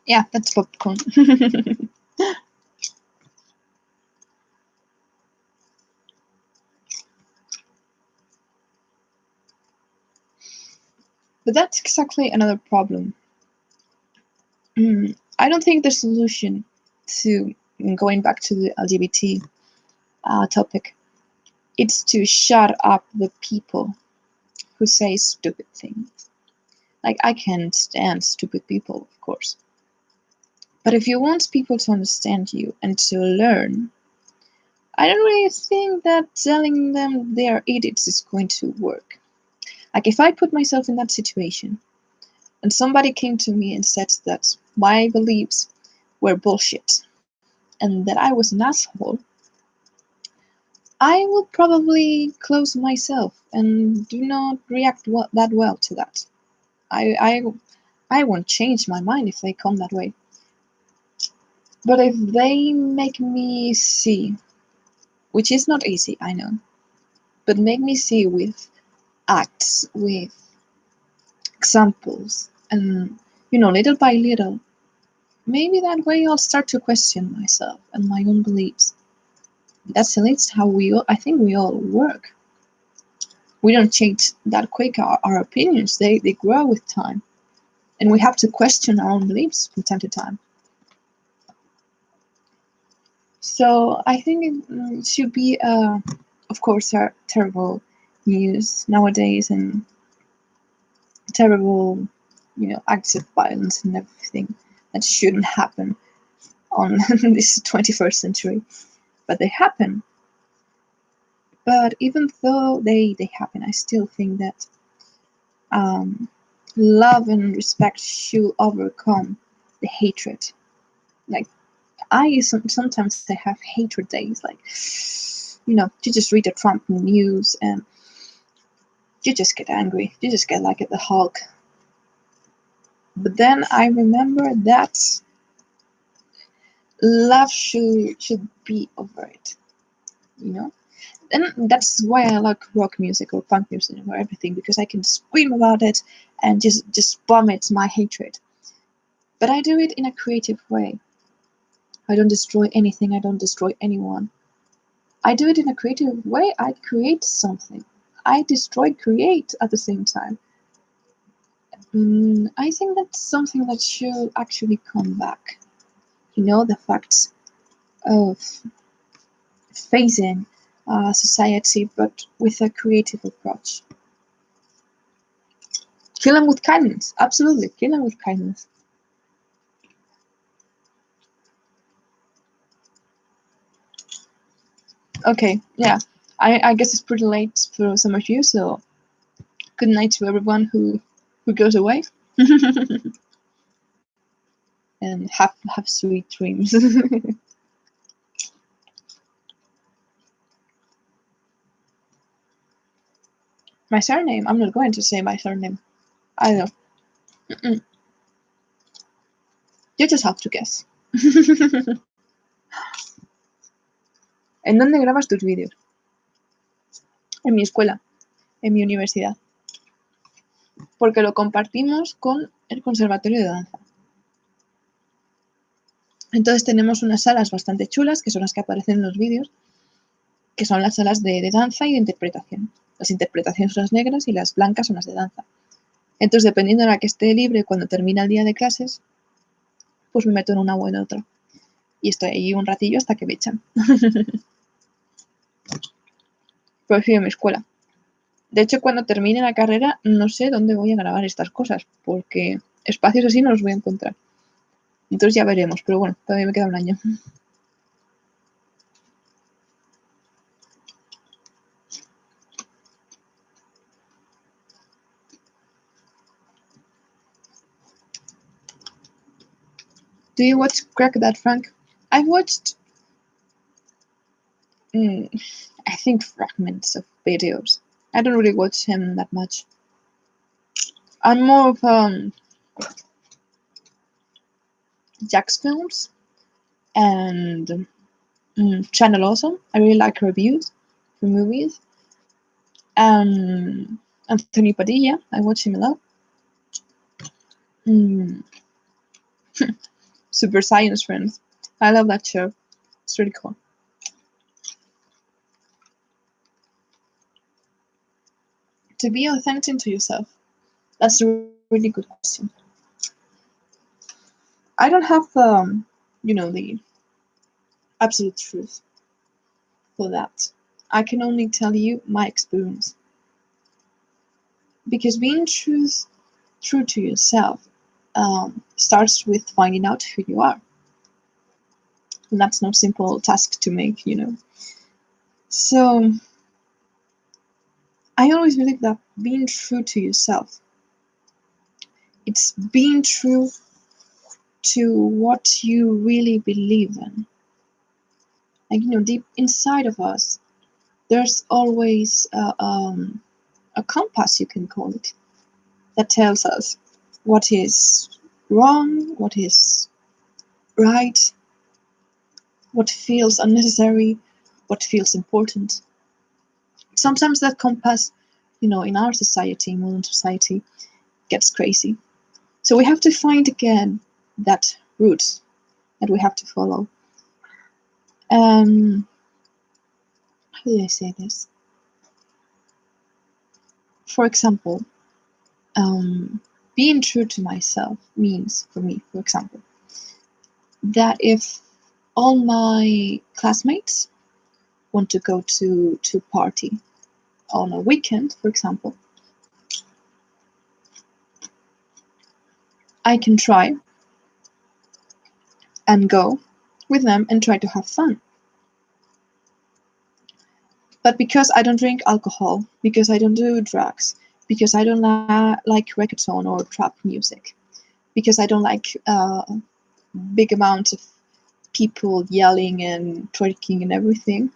A: Yeah, that's popcorn. But that's exactly another problem. I don't think the solution to going back to the LGBT topic, it's to shut up the people who say stupid things. Like, I can't stand stupid people, of course. But if you want people to understand you and to learn, I don't really think that telling them they are idiots is going to work. Like, if I put myself in that situation and somebody came to me and said that my beliefs were bullshit and that I was an asshole, I would probably close myself and do not react that well to that. I won't change my mind if they come that way. But if they make me see, which is not easy, I know, but make me see with acts, with examples, and little by little, maybe that way I'll start to question myself and my own beliefs. That's at least how I think we all work. We don't change that quick. Our opinions, they grow with time. And we have to question our own beliefs from time to time. So I think it should be, of course, terrible news nowadays and terrible, acts of violence and everything that shouldn't happen on this 21st century. But they happen. But even though they happen, I still think that love and respect should overcome the hatred. Like, sometimes I have hatred days. Like, you just read the Trump news and you just get angry. You just get like the Hulk. But then I remember that love should be over it. And that's why I like rock music or punk music or everything, because I can scream about it and just vomit my hatred. But I do it in a creative way. I don't destroy anything. I don't destroy anyone. I do it in a creative way. I create something. I destroy, create at the same time. I think that's something that should actually come back. The fact of facing society, but with a creative approach. Kill them with kindness. Absolutely, kill them with kindness. Okay, yeah. I guess it's pretty late for some of you, so good night to everyone who goes away. And have sweet dreams. My surname? I'm not going to say my surname. I don't know. You just have to guess. ¿En dónde grabas tus vídeos? En mi escuela, en mi universidad. Porque lo compartimos con el Conservatorio de Danza. Entonces tenemos unas salas bastante chulas, que son las que aparecen en los vídeos, que son las salas de danza y de interpretación. Las interpretaciones son las negras y las blancas son las de danza. Entonces, dependiendo de la que esté libre cuando termina el día de clases, pues me meto en una o en otra. Y estoy ahí un ratillo hasta que me echan. Prefiero mi escuela. De hecho, cuando termine la carrera, no sé dónde voy a grabar estas cosas, porque espacios así no los voy a encontrar. Entonces ya veremos, pero bueno, todavía me queda un año. Do you watch Crack That Frank? I've watched, I think, fragments of videos. I don't really watch him that much. I'm more of Jack's films and Channel Awesome. I really like reviews for movies. Anthony Padilla, I watch him a lot. Super Science Friends. I love that show. It's really cool. To be authentic to yourself. That's a really good question. I don't have the absolute truth for that. I can only tell you my experience. Because being true to yourself starts with finding out who you are. And that's not a simple task to make, So I always believe that being true to yourself, it's being true to what you really believe in. Like, deep inside of us, there's always a compass, you can call it, that tells us what is wrong, what is right, what feels unnecessary, what feels important. Sometimes that compass, in our society, modern society, gets crazy. So we have to find again that route that we have to follow. How do I say this? For example, being true to myself means, for me, for example, that if all my classmates want to go to party on a weekend, for example, I can try and go with them and try to have fun. But because I don't drink alcohol, because I don't do drugs, because I don't like reggaeton or trap music, because I don't like big amounts of people yelling and twerking and everything,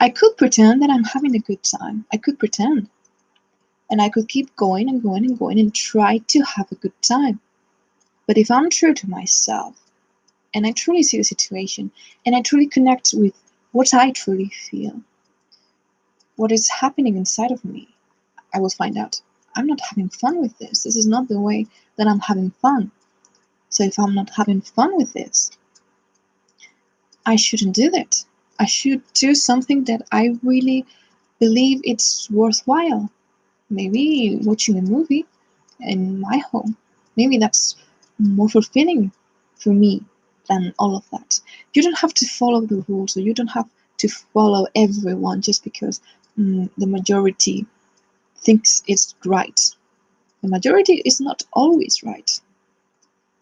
A: I could pretend that I'm having a good time. I could pretend. And I could keep going and going and going and try to have a good time. But if I'm true to myself, and I truly see the situation, and I truly connect with what I truly feel, what is happening inside of me, I will find out I'm not having fun with this. This is not the way that I'm having fun. So if I'm not having fun with this, I shouldn't do that. I should do something that I really believe it's worthwhile. Maybe watching a movie in my home. Maybe that's more fulfilling for me than all of that. You don't have to follow the rules, or you don't have to follow everyone just because the majority thinks it's right. The majority is not always right.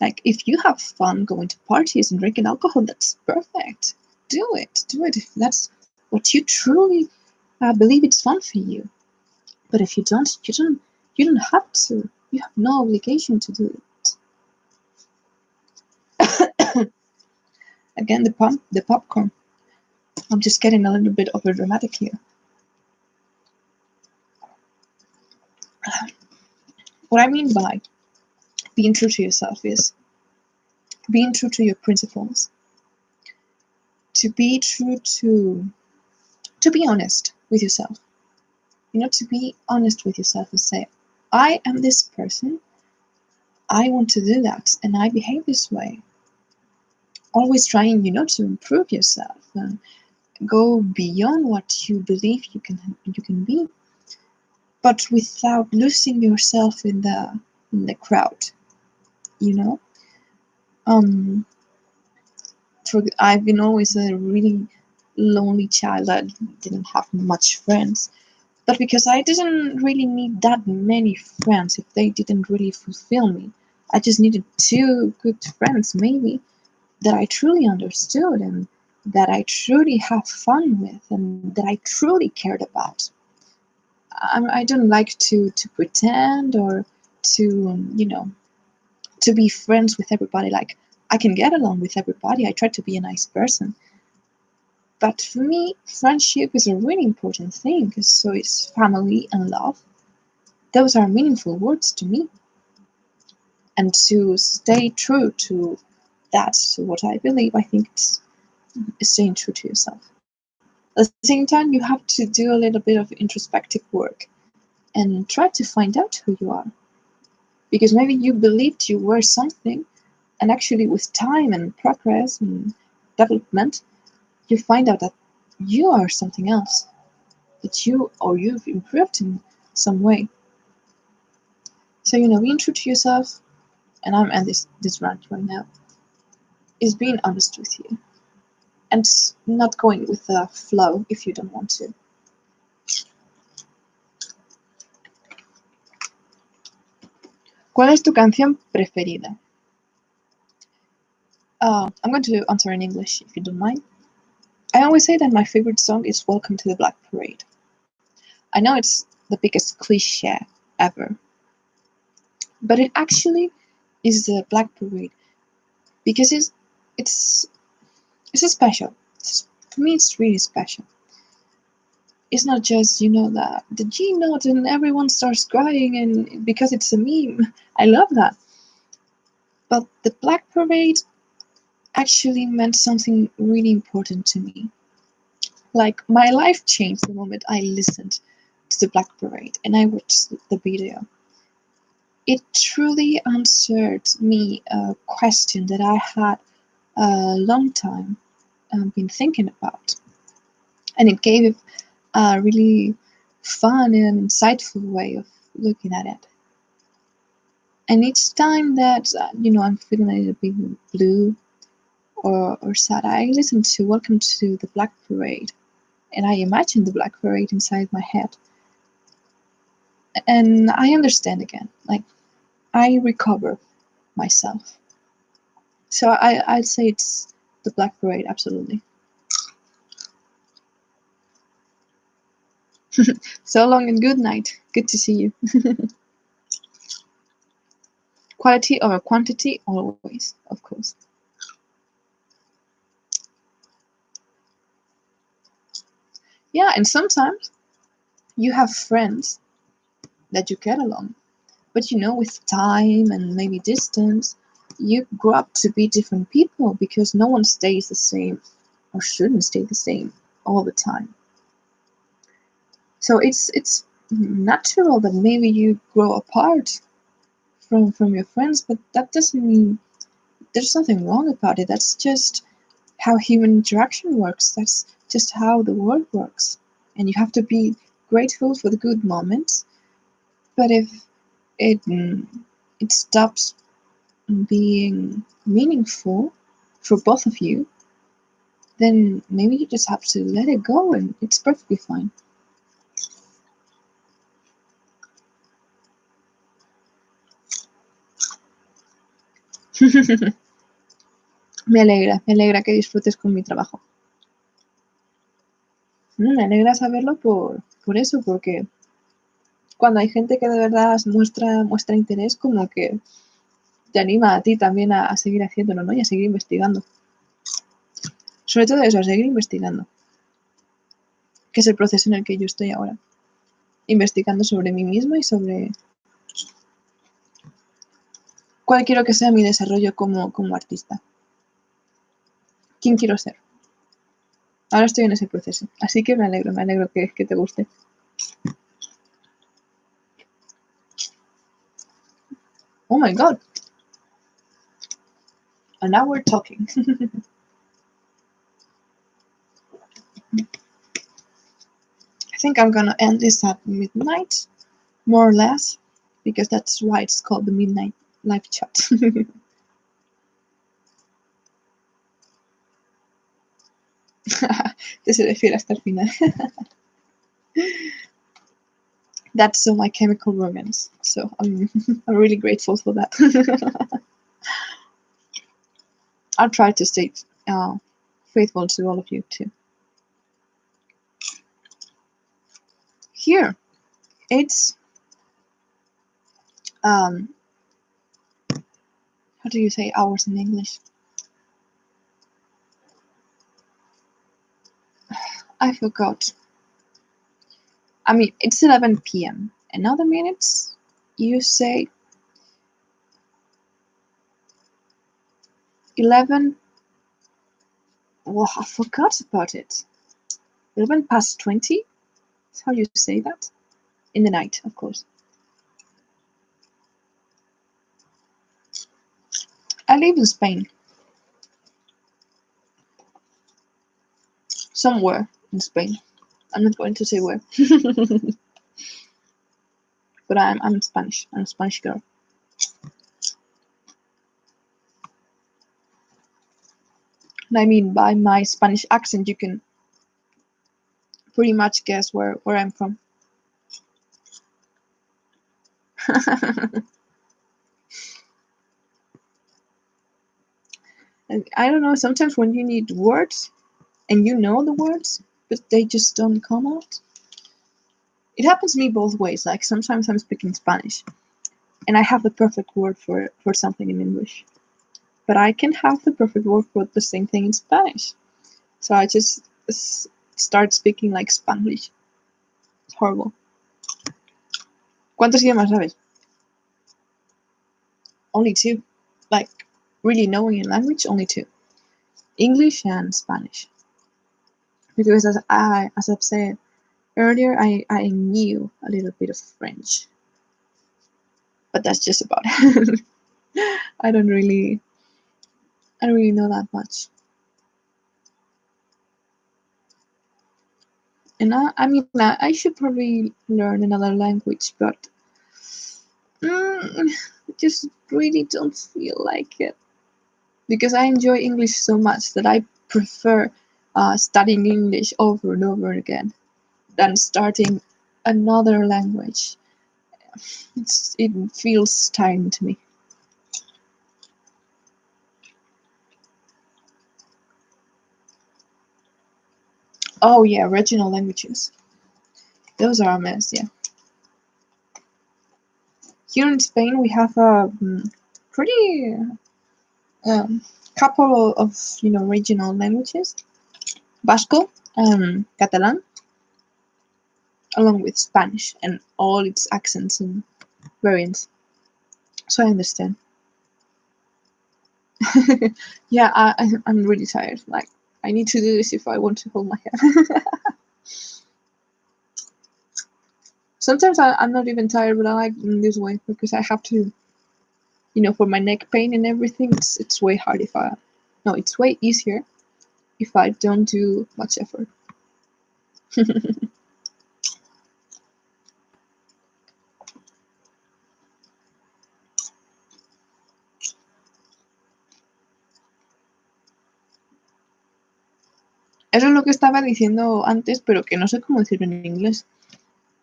A: Like, if you have fun going to parties and drinking alcohol, that's perfect. Do it. Do it if that's what you truly believe it's fun for you. But if you don't have to. You have no obligation to do it. Again, the popcorn. I'm just getting a little bit over dramatic here. What I mean by being true to yourself is being true to your principles. To be true to be honest with yourself. To be honest with yourself and say, I am this person. I want to do that, and I behave this way. always trying, to improve yourself and go beyond what you believe you can be, but without losing yourself in the crowd. You know, um, I've been always a really lonely child. I didn't have much friends, but because I didn't really need that many friends if they didn't really fulfill me. I just needed two good friends, maybe, that I truly understood and that I truly have fun with and that I truly cared about. I don't like to pretend or to to be friends with everybody. Like, I can get along with everybody. I try to be a nice person. But for me, friendship is a really important thing, 'cause so is family and love. Those are meaningful words to me. And to stay true to that's what I believe, I think it's staying true to yourself. At the same time, you have to do a little bit of introspective work and try to find out who you are. Because maybe you believed you were something, and actually, with time and progress and development, you find out that you are something else. That you've improved in some way. So, being true to yourself, and I'm at this rant right now, is being honest with you and not going with the flow if you don't want to. ¿Cuál es tu canción preferida? I'm going to answer in English if you don't mind. I always say that my favorite song is Welcome to the Black Parade. I know it's the biggest cliche ever, but it actually is the Black Parade because it's special. For me, it's really special. It's not just the G note and everyone starts crying and because it's a meme. I love that. But the Black Parade actually meant something really important to me. Like, my life changed the moment I listened to the Black Parade and I watched the video. It truly answered me a question that I had a long time been thinking about. And it gave a really fun and insightful way of looking at it. And each time that, I'm feeling a little bit blue or sad, I listen to Welcome to the Black Parade. And I imagine the Black Parade inside my head. And I understand again. Like, I recover myself. So I'd say it's the Black Parade, absolutely. So long and good night. Good to see you. Quality over quantity, always, of course. Yeah, and sometimes you have friends that you get along, but with time and maybe distance, you grow up to be different people because no one stays the same or shouldn't stay the same all the time. So it's natural that maybe you grow apart from your friends, but that doesn't mean there's nothing wrong about it. That's just how human interaction works. That's just how the world works. And you have to be grateful for the good moments. But if it stops being meaningful for both of you, then maybe you just have to let it go and it's perfectly fine. Me alegra que disfrutes con mi trabajo. Me alegra saberlo por eso, porque cuando hay gente que de verdad muestra interés, como que te anima a ti también a seguir haciéndolo, ¿no? Y a seguir investigando. Sobre todo eso, a seguir investigando. Que es el proceso en el que yo estoy ahora. Investigando sobre mí misma y sobre cuál quiero que sea mi desarrollo como artista. ¿Quién quiero ser? Ahora estoy en ese proceso. Así que me alegro que te guste. Oh my god. And now we're talking. I think I'm gonna end this at midnight, more or less, because that's why it's called the Midnight Live Chat. Decide hasta el final. That's so My Chemical Romance. So I'm really grateful for that. I'll try to stay faithful to all of you too. Here, it's how do you say hours in English? I forgot. I mean, it's 11 p.m. In other minutes, you say 11. Well, I forgot about it. 11 past 20? That's how you say that? In the night, of course. I live in Spain. Somewhere in Spain. I'm not going to say where. But I'm Spanish. I'm a Spanish girl. And I mean, by my Spanish accent, you can pretty much guess where I'm from. And I don't know, sometimes when you need words, and you know the words, but they just don't come out. It happens to me both ways. Like, sometimes I'm speaking Spanish, and I have the perfect word for something in English. But I can have the perfect word for the same thing in Spanish. So I just start speaking like Spanglish. It's horrible. ¿Cuántos idiomas sabes? Only two. Like, really knowing a language, only two. English and Spanish. Because as I've said earlier, I knew a little bit of French. But that's just about it. I don't really know that much. And I mean, I should probably learn another language, but I just really don't feel like it. Because I enjoy English so much that I prefer studying English over and over again than starting another language. It feels tiring to me. Oh yeah, regional languages. Those are a mess, yeah. Here in Spain, we have a pretty couple of regional languages: Basco, Catalan, along with Spanish and all its accents and variants. So I understand. Yeah, I'm really tired. Like, I need to do this if I want to hold my head. Sometimes I'm not even tired, but I like this way because I have to, for my neck pain and everything. It's way hard if I, no, it's way easier if I don't do much effort. Eso es lo que estaba diciendo antes, pero que no sé cómo decirlo en inglés.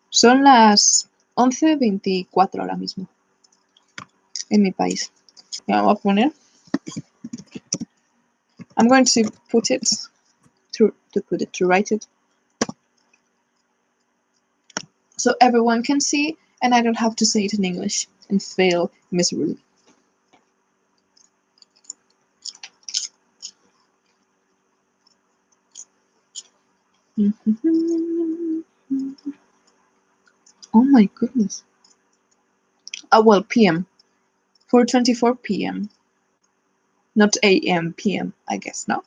A: Son las 11:24 ahora mismo en mi país. Ya voy a poner. I'm going to put it to write it, so everyone can see, and I don't have to say it in English and fail miserably. Oh my goodness. Well, PM. 4:24 p.m. Not AM, PM, I guess, no?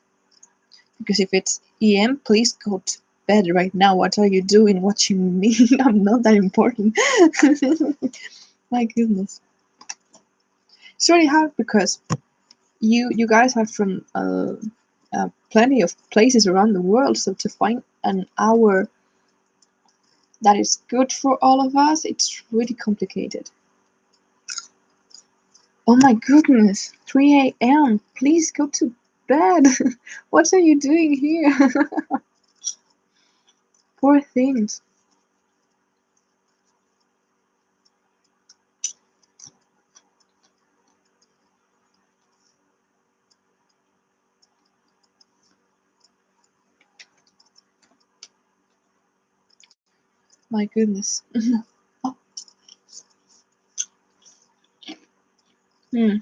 A: Because if it's EM, please go to bed right now. What are you doing watching me? I'm not that important. My goodness. It's really hard because you guys have from plenty of places around the world, so to find an hour that is good for all of us, it's really complicated. Oh my goodness, 3 a.m. Please go to bed. What are you doing here? Poor things. My goodness. Hmm.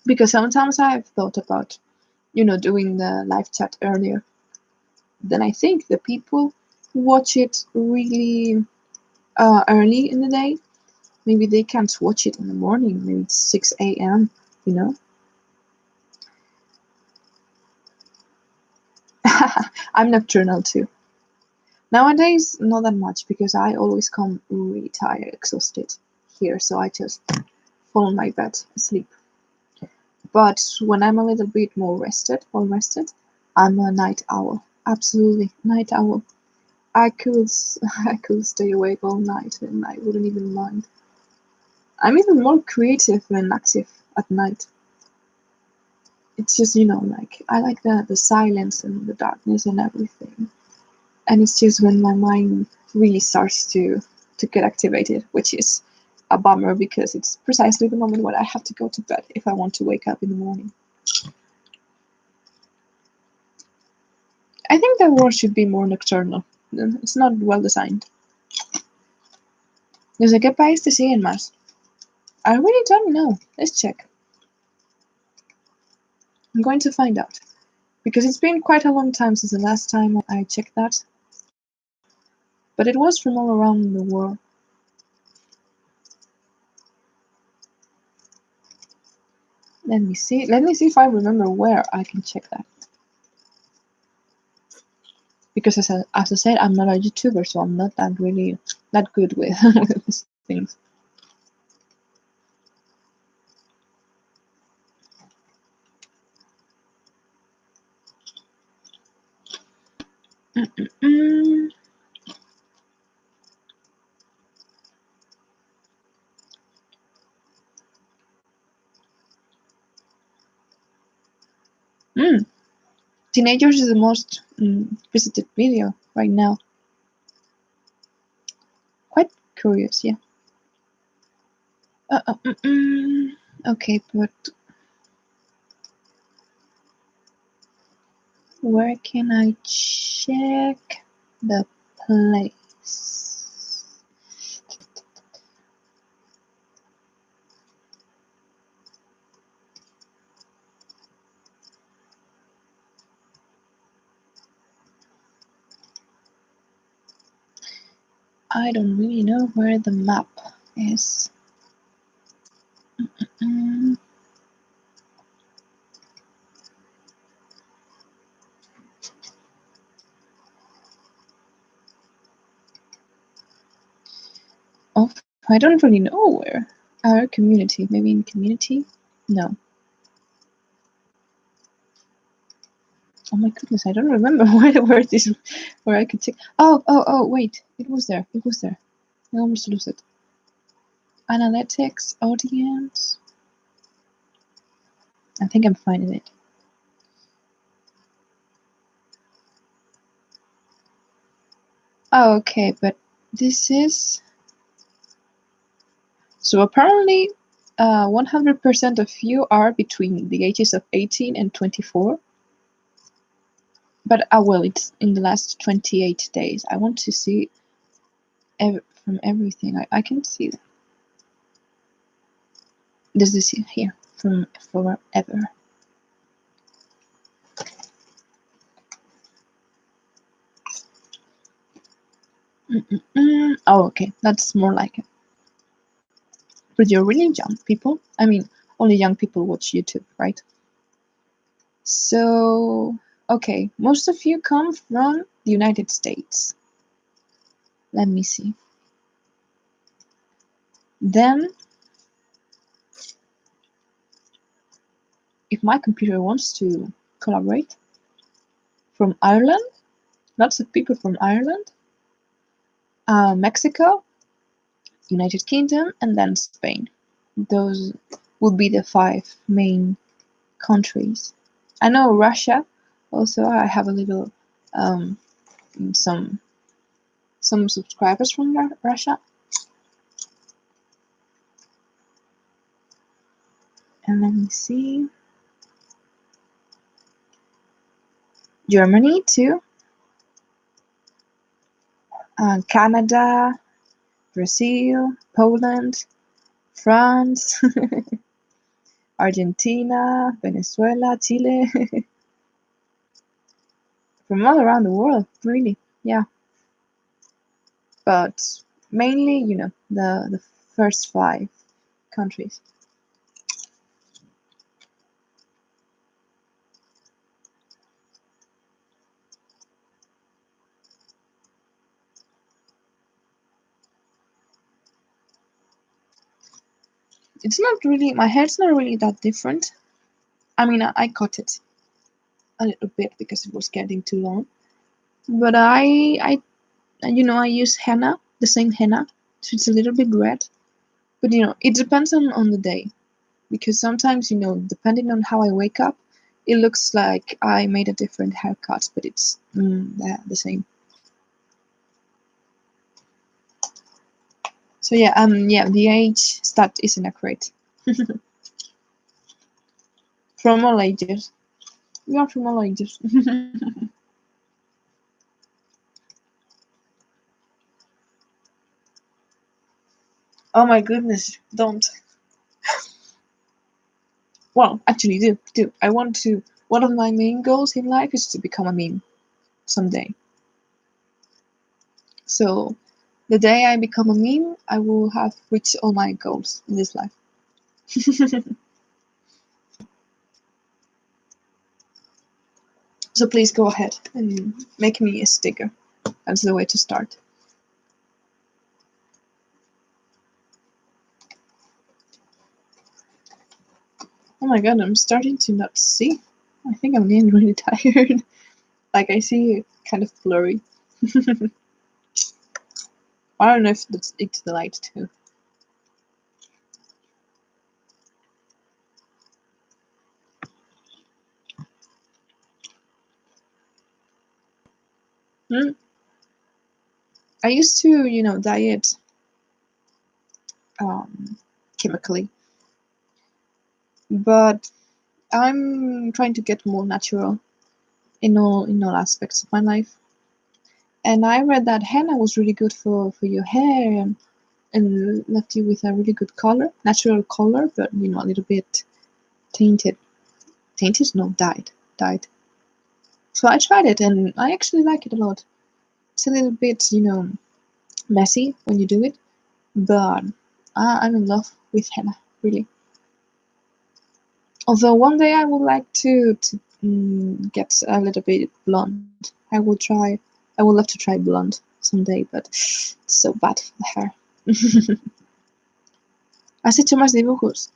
A: Because sometimes I've thought about, doing the live chat earlier. Then I think the people who watch it really early in the day, maybe they can't watch it in the morning. Maybe it's 6 a.m., you know? I'm nocturnal too. Nowadays, not that much because I always come really tired, exhausted here, so I just fall on my bed, asleep. But when I'm a little bit more well rested, I'm a night owl. Absolutely, night owl. I could I could stay awake all night and I wouldn't even mind. I'm even more creative and active at night. It's just, like I like the silence and the darkness and everything. And it's just when my mind really starts to get activated, which is a bummer because it's precisely the moment when I have to go to bed if I want to wake up in the morning. I think the world should be more nocturnal. It's not well designed. ¿Desde qué país te siguen más? I really don't know. Let's check. I'm going to find out. Because it's been quite a long time since the last time I checked that. But it was from all around the world. Let me see. Let me see if I remember where I can check that. Because as I said, I'm not a YouTuber, so I'm not that really that good with, with these things. Mm-mm-mm. Mm. Teenagers is the most visited video right now. Quite curious, yeah. Okay, but where can I check the place? I don't really know where the map is. Mm. Oh, I don't really know where. Our community, maybe in community? No. Oh my goodness, I don't remember where I could check. Oh, wait, it was there. I almost lose it. Analytics, audience. I think I'm finding it. Oh, okay, but this is... So apparently 100% of you are between the ages of 18 and 24. But well, it's in the last 28 days. I want to see from everything. I can see that. This is here from forever. Oh, okay, that's more like it. But you're really young people. I mean, only young people watch YouTube, right? So, okay, most of you come from the United States. Let me see. Then, if my computer wants to collaborate, from Ireland, lots of people from Ireland, Mexico, United Kingdom, and then Spain. Those would be the 5 main countries. I know Russia. Also, I have a little some subscribers from Russia. And let me see. Germany too. Canada, Brazil, Poland, France, Argentina, Venezuela, Chile. From all around the world, really. Yeah. But mainly, the first 5 countries. It's not really, my hair's not really that different. I mean, I cut it a little bit because it was getting too long. But I use henna, the same henna, so it's a little bit red. But it depends on the day, because sometimes depending on how I wake up, it looks like I made a different haircut, but it's the same. So yeah, the age stat isn't accurate. From all ages. We are from all ages. Oh my goodness, don't. Well, actually, do. I want to. One of my main goals in life is to become a meme someday. So, the day I become a meme, I will have reached all my goals in this life. So please go ahead and make me a sticker. That's the way to start. Oh my god, I'm starting to not see. I think I'm getting really tired. Like, I see kind of blurry. I don't know if it's the light too. I used to, diet chemically, but I'm trying to get more natural in all aspects of my life. And I read that henna was really good for your hair and left you with a really good color, natural color, but a little bit tainted. Tainted? No, dyed. So I tried it, and I actually like it a lot. It's a little bit, messy when you do it, but I'm in love with henna, really. Although one day I would like to get a little bit blonde. I would love to try blonde someday, but it's so bad for the hair. ¿Has hecho más dibujos?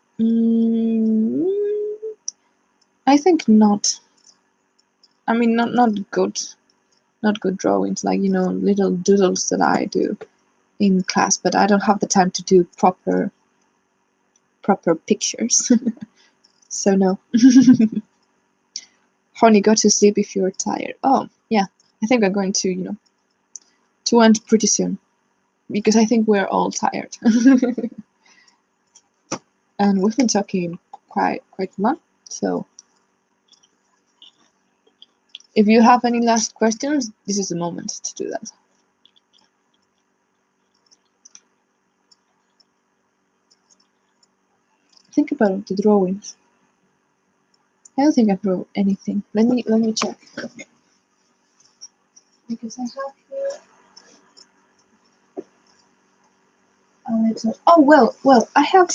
A: I think not. I mean, not good drawings, like little doodles that I do in class, but I don't have the time to do proper pictures. So no. Honey, go to sleep if you're tired. Oh yeah, I think I'm going to end pretty soon, because I think we're all tired. And we've been talking quite long, so if you have any last questions, this is the moment to do that. Think about the drawings. I don't think I drew anything. Let me check. Because I have here a little. Oh well. I have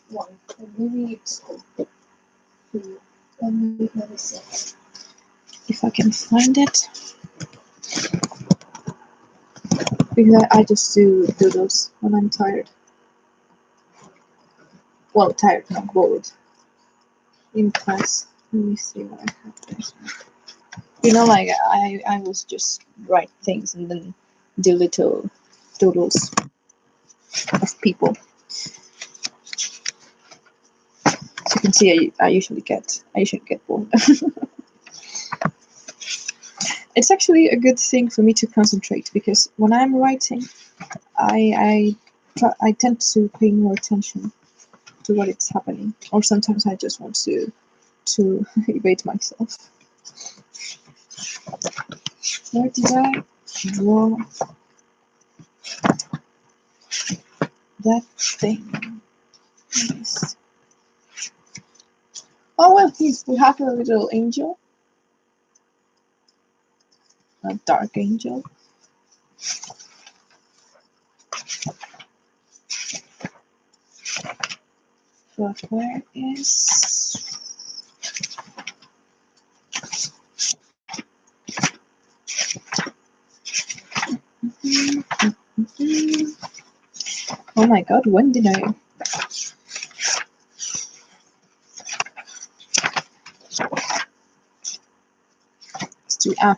A: one. Maybe it's good. Let me see if I can find it. Because I just do doodles when I'm tired. Well, tired, not bored. In class, let me see what I have there. Like I was just write things and then do little doodles of people. So you can see I usually get bored. It's actually a good thing for me to concentrate, because when I'm writing, I tend to pay more attention to what is happening, or sometimes I just want to evade myself. Where did I draw that thing? Yes. Oh well, we have a little angel, a dark angel. But where is? Oh my god, when did I?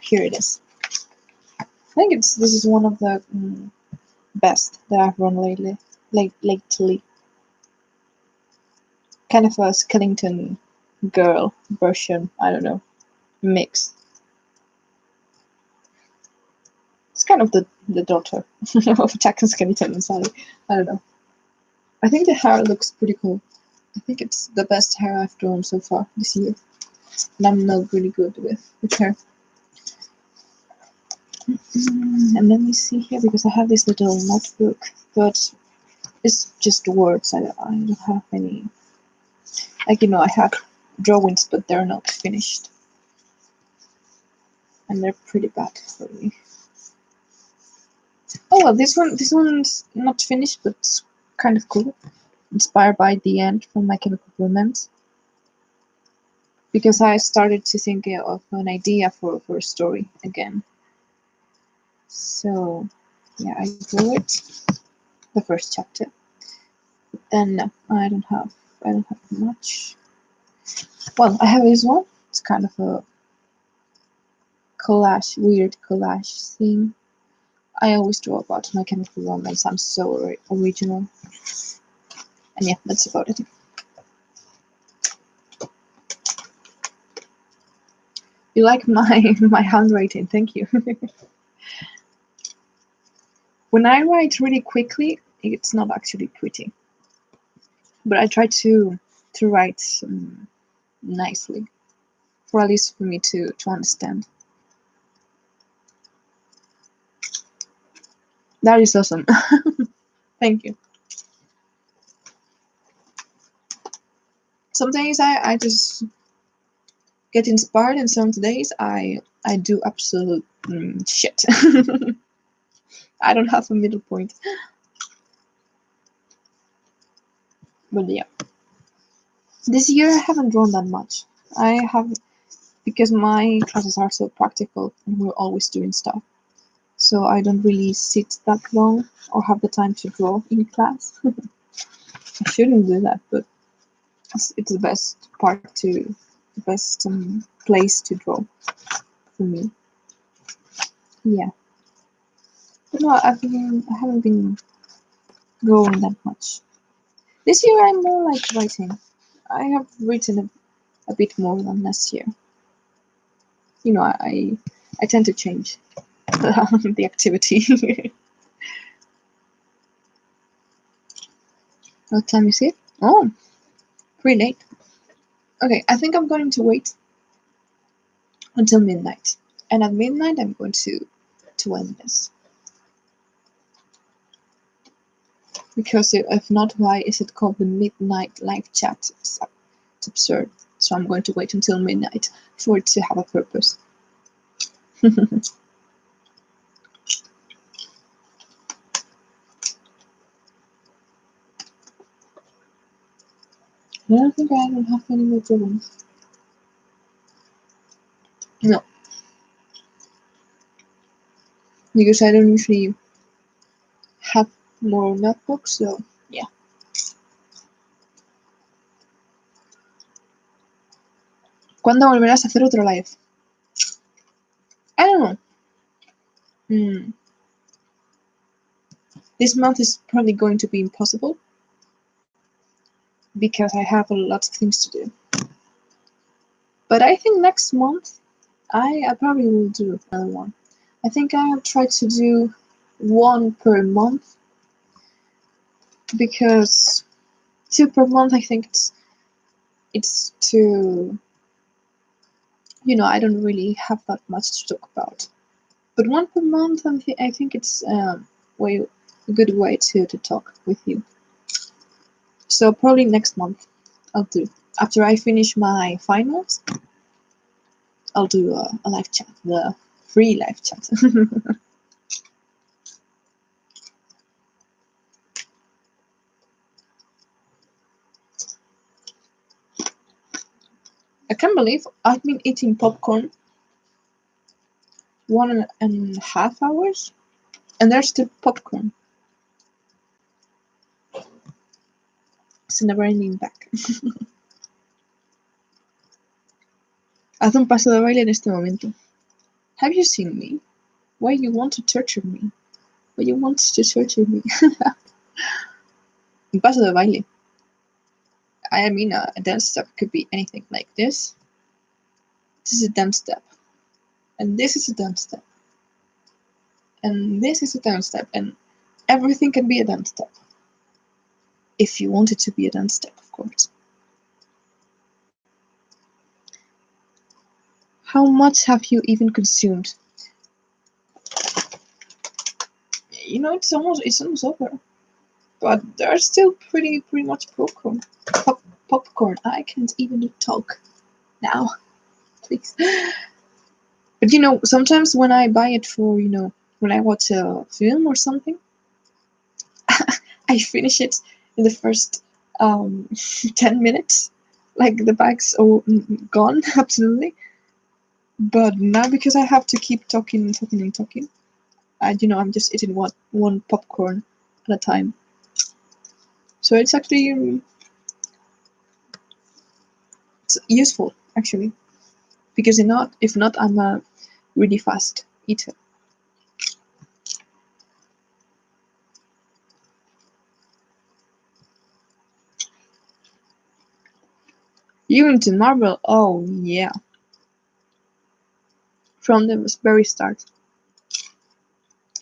A: Here it is. I think this is one of the best that I've run lately. Kind of a Skellington girl version. I don't know, mix. It's kind of the daughter of Jack and Skellington and Sally. I don't know. I think the hair looks pretty cool. I think it's the best hair I've drawn so far this year. And I'm not really good with hair. And let me see here, because I have this little notebook, but it's just words. I don't have any. Like, I have drawings, but they're not finished. And they're pretty bad for me. Oh well, this one's not finished, but it's kind of cool. Inspired by The End from My Chemical Romance. Because I started to think of an idea for a story again. So yeah, I drew it, the first chapter. But then I don't have much. Well, I have this one. It's kind of a weird collage thing. I always draw about My Chemical Romance. I'm so original. And yeah, that's about it. You like my handwriting? Thank you. When I write really quickly, it's not actually pretty. But I try to write nicely, for at least for me to understand. That is awesome. Thank you. Some days I just get inspired, and some days I do absolute shit. I don't have a middle point. But yeah. This year I haven't drawn that much. I have, because my classes are so practical and we're always doing stuff. So I don't really sit that long or have the time to draw in class. I shouldn't do that, but it's the best place to draw for me. Yeah. But no, I haven't been drawing that much. This year I'm more like writing. I have written a bit more than last year. I tend to change the activity. What time is it? Oh, pretty late. Okay, I think I'm going to wait until midnight. And at midnight I'm going to end this. Because if not, why is it called the Midnight Live Chat? It's absurd. So I'm going to wait until midnight for it to have a purpose. I don't think I don't have any more drawings. No. Because I don't usually have more notebooks, so yeah. ¿Cuándo volverás a hacer otro live? I don't know. This month is probably going to be impossible because I have a lot of things to do. But I think next month I probably will do another one. I think I have tried to do one per month because 2 per month I think it's too, I don't really have that much to talk about. But 1 per month I think it's a good way to talk with you. So probably next month I'll do. After I finish my finals, I'll do a live chat, the free live chat. I can't believe I've been eating popcorn 1.5 hours, and there's still popcorn. It's never ending back. Haz un paso de baile en este momento. Have you seen me? Why you want to torture me? Why you want to torture me? Un paso de baile. I mean, a dance step could be anything like this. This is a dance step. And this is a dance step. And this is a dance step. And everything can be a dance step. If you want it to be a dance step, of course. How much have you even consumed? It's almost over. But there's still pretty much popcorn. Popcorn. I can't even talk now. Please. But sometimes when I buy it for, when I watch a film or something, I finish it in the first 10 minutes. Like the bag's all gone, absolutely. But now because I have to keep talking, I'm just eating one popcorn at a time. So it's actually it's useful, actually. Because if not, I'm a really fast eater. You into Marvel? Oh, yeah. From the very start.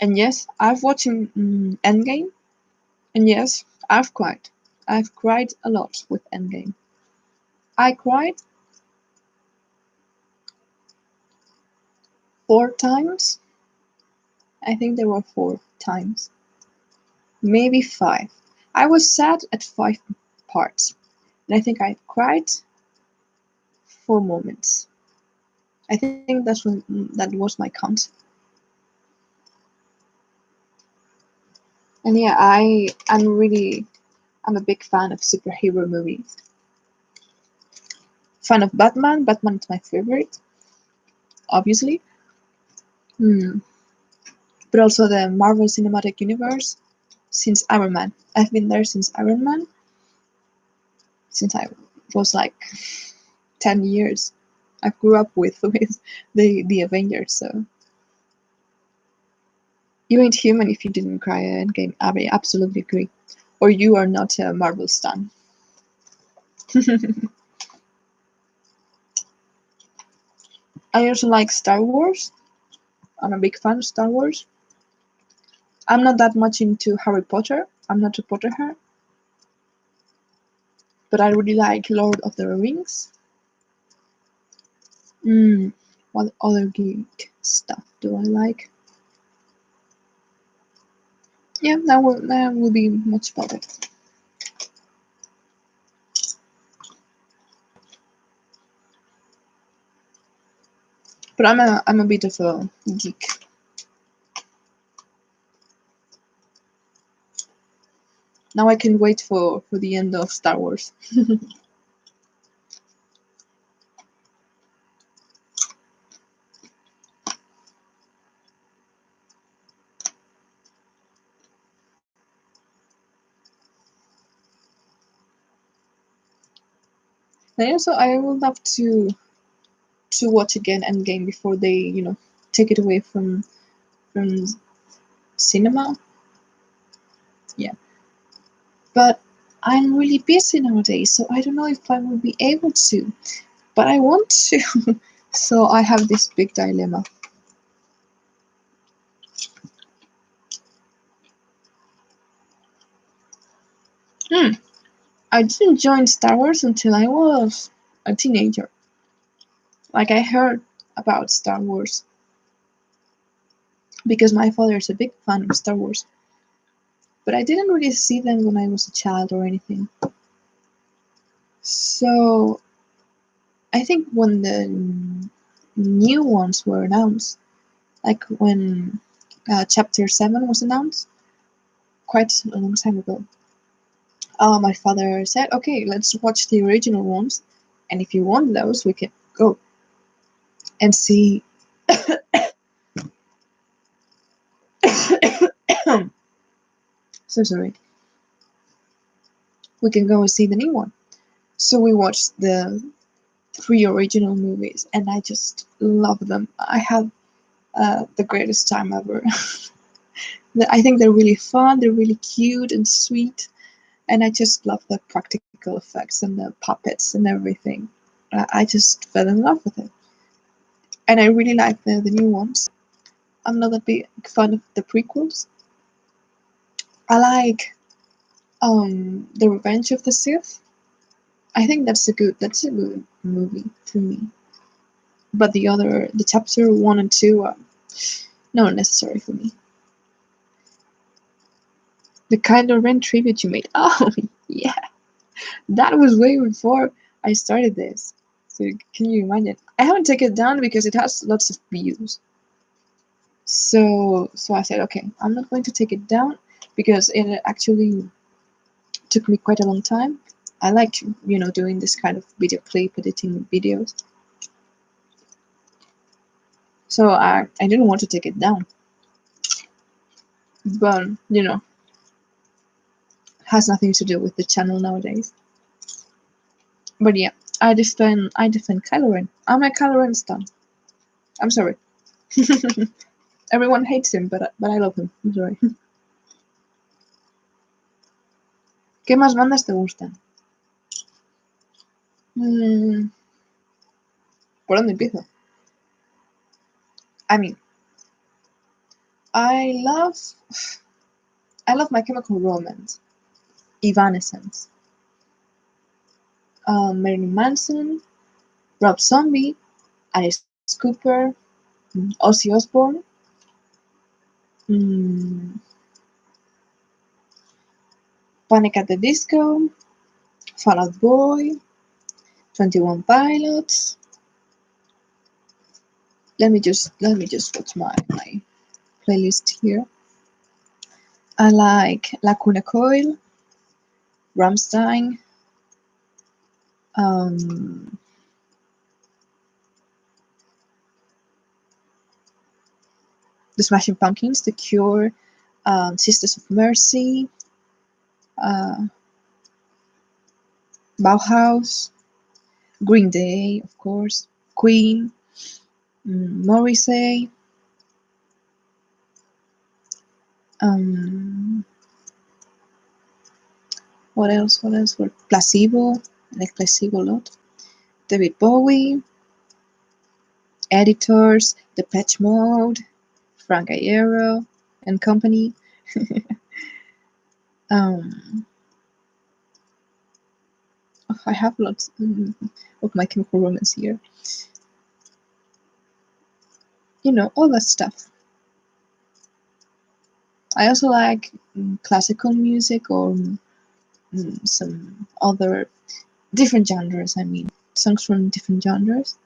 A: And yes, I've watched Endgame. And yes, I've cried. I've cried a lot with Endgame. I cried 4 times. I think there were 4 times. Maybe 5. I was sad at 5 parts. And I think I cried 4 moments. I think that was my count. And yeah, I'm a big fan of superhero movies. Fan of Batman. Batman is my favorite, obviously. But also the Marvel Cinematic Universe since Iron Man. I've been there since Iron Man. Since I was like 10 years. I grew up with the Avengers, so you ain't human if you didn't cry at Endgame. I absolutely agree. Or you are not a Marvel stan. I also like Star Wars. I'm a big fan of Star Wars. I'm not that much into Harry Potter. I'm not a Potterhead. But I really like Lord of the Rings. What other geek stuff do I like? Yeah, that will be much about it. But I'm a bit of a geek. Now I can wait for the end of Star Wars. And also I would love to to watch again Endgame before they, take it away from cinema. Yeah, but I'm really busy nowadays, so I don't know if I will be able to. But I want to, so I have this big dilemma. I didn't join Star Wars until I was a teenager. Like, I heard about Star Wars because my father is a big fan of Star Wars. But I didn't really see them when I was a child or anything. So I think when the new ones were announced, like when Chapter 7 was announced, quite a long time ago, my father said, okay, let's watch the original ones, and if you want those, we can go and see. So sorry. We can go and see the new one. So we watched the 3 original movies, and I just love them. I had the greatest time ever. I think they're really fun, they're really cute and sweet, and I just love the practical effects and the puppets and everything. I just fell in love with it. And I really like the new ones. I'm not a big fan of the prequels. I like The Revenge of the Sith. I think that's a good movie to me. But the chapter 1 and 2 are not necessary for me. The Kylo Ren tribute you made. Oh, yeah. That was way before I started this. So can you imagine? I haven't taken it down because it has lots of views. So I said, okay, I'm not going to take it down because it actually took me quite a long time. I like, doing this kind of video clip editing videos. So I didn't want to take it down. But, has nothing to do with the channel nowadays. But yeah, I defend Kylo Ren. I'm a Kylo Ren stan. I'm sorry. Everyone hates him, but I love him. I'm sorry. ¿Qué más bandas te gustan? ¿Por dónde empiezo? I mean, I love My Chemical Romance, Evanescence, Marilyn Manson, Rob Zombie, Alice Cooper, Ozzy Osbourne, Panic at the Disco, Fall Out Boy, 21 Pilots. Let me just watch my playlist here. I like Lacuna Coil, Rammstein, The Smashing Pumpkins, The Cure, Sisters of Mercy, Bauhaus, Green Day, of course, Queen, Morrissey, what else? Placebo, I like Placebo a lot. David Bowie, Editors, Depeche Mode, Frank Iero and company. I have lots of My Chemical Romance here. All that stuff. I also like classical music or some other different genres. I mean, songs from different genres.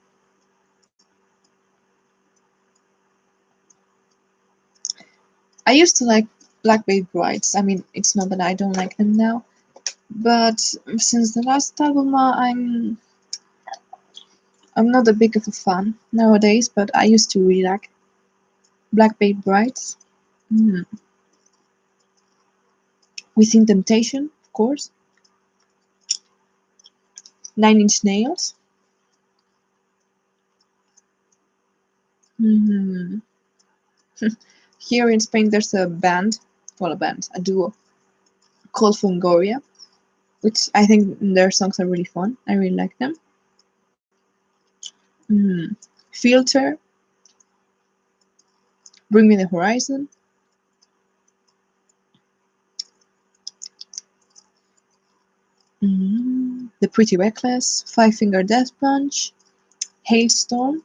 A: I used to like Black Veil Brides. I mean, it's not that I don't like them now, but since the last album, I'm not a big of a fan nowadays. But I used to really like Black Veil Brides. Within Temptation, of course. 9 Inch Nails. Mhm. Here in Spain, there's a band, well, a duo called Fungoria, which I think their songs are really fun. I really like them. Mm. Filter, Bring Me the Horizon. The Pretty Reckless, Five Finger Death Punch, Hailstorm.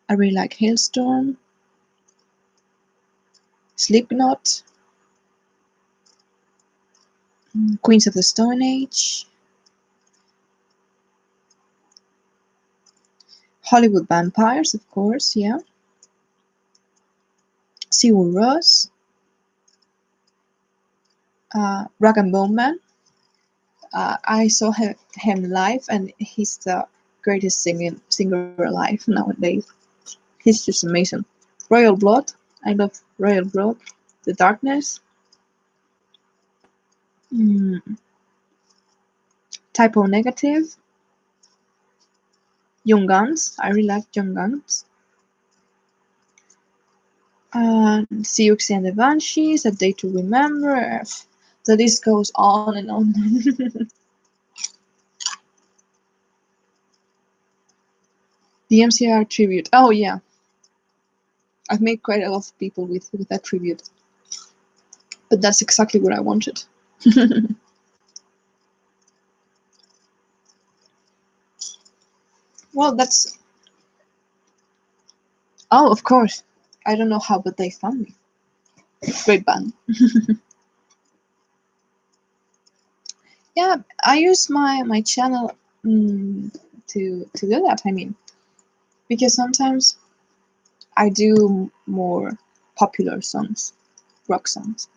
A: I really like Hailstorm. Slipknot, Queens of the Stone Age, Hollywood Vampires, of course, yeah. Sigur Rós, Rag and Bone Man. I saw him live, and he's the greatest singer alive nowadays. He's just amazing. Royal Blood, I love Royal Blood. The Darkness. Mm, Typo Negative. Young Guns, I really like Young Guns. Siouxsie and the Banshees, A Day to Remember. The list goes on and on. The MCR tribute. Oh yeah, I've made quite a lot of people with that tribute, but that's exactly what I wanted. Well, that's. Oh, of course. I don't know how, but they found me. Great band. Yeah, I use my channel to do that. I mean, because sometimes I do more popular songs, rock songs.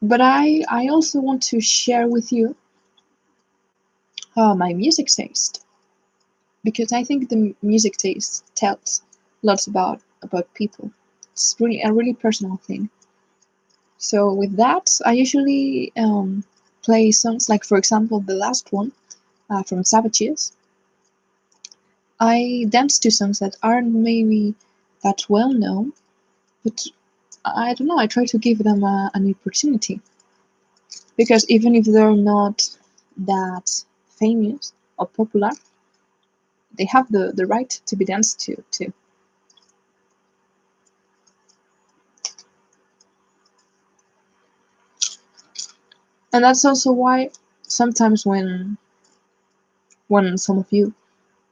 A: But I also want to share with you my music taste, because I think the music taste tells lots about people. It's really a really personal thing. So with that, I usually play songs like, for example, the last one from Savages. I dance to songs that aren't maybe that well known, but I don't know. I try to give them an opportunity, because even if they're not that famous or popular, they have the right to be danced to too. And that's also why sometimes when some of you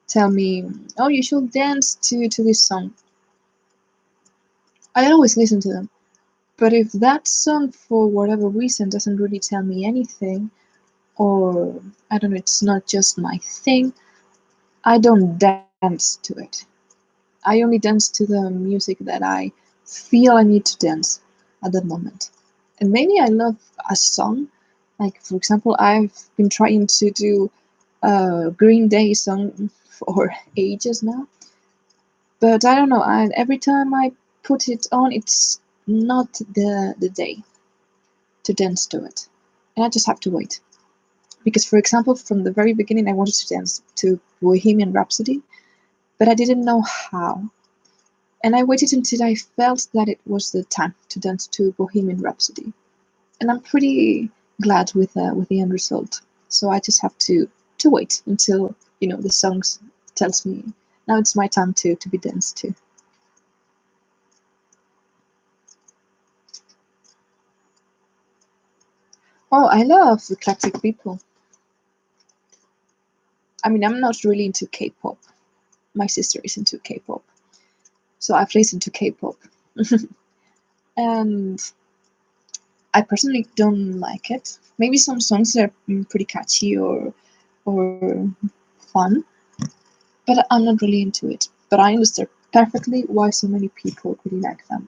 A: tell me, "Oh, you should dance to this song," I always listen to them. But if that song, for whatever reason, doesn't really tell me anything, or I don't know, it's not just my thing, I don't dance to it. I only dance to the music that I feel I need to dance at that moment. And maybe I love a song. Like, for example, I've been trying to do a Green Day song for ages now. But I don't know, every time I put it on, it's not the day to dance to it. And I just have to wait. Because, for example, from the very beginning, I wanted to dance to Bohemian Rhapsody, but I didn't know how. And I waited until I felt that it was the time to dance to Bohemian Rhapsody. And I'm pretty glad with the end result. So I just have to wait until the songs tells me now it's my time to be danced to. Oh, I love eclectic people. I mean, I'm not really into K-pop. My sister is into K-pop, so I've listened to K-pop, and I personally don't like it. Maybe some songs are pretty catchy or fun, but I'm not really into it. But I understand perfectly why so many people really like them.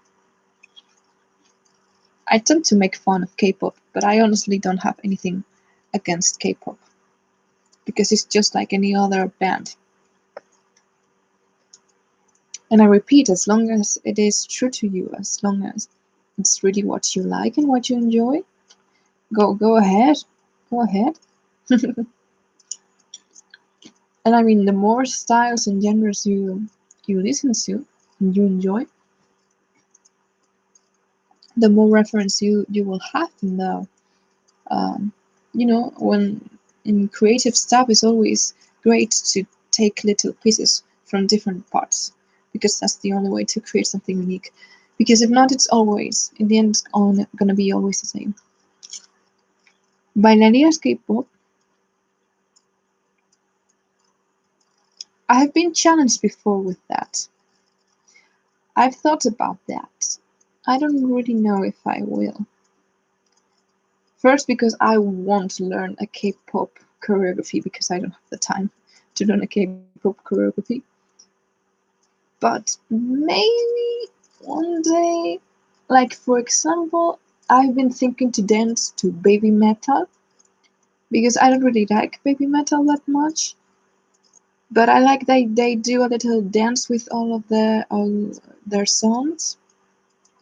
A: I tend to make fun of K-pop, but I honestly don't have anything against K-pop, because it's just like any other band. And I repeat, as long as it is true to you, as long as it's really what you like and what you enjoy, go ahead, go ahead. And I mean, the more styles and genres you listen to and you enjoy, the more reference you will have in the when in creative stuff, it's always great to take little pieces from different parts, because that's the only way to create something unique. Because if not, it's always in the end it's gonna be always the same. Bailarías K-pop. I have been challenged before with that. I've thought about that. I don't really know if I will. First, because I want to learn a K-pop choreography, because I don't have the time to learn a K-pop choreography. But maybe one day, like for example, I've been thinking to dance to baby metal, because I don't really like baby metal that much. But I like they do a little dance with all their songs.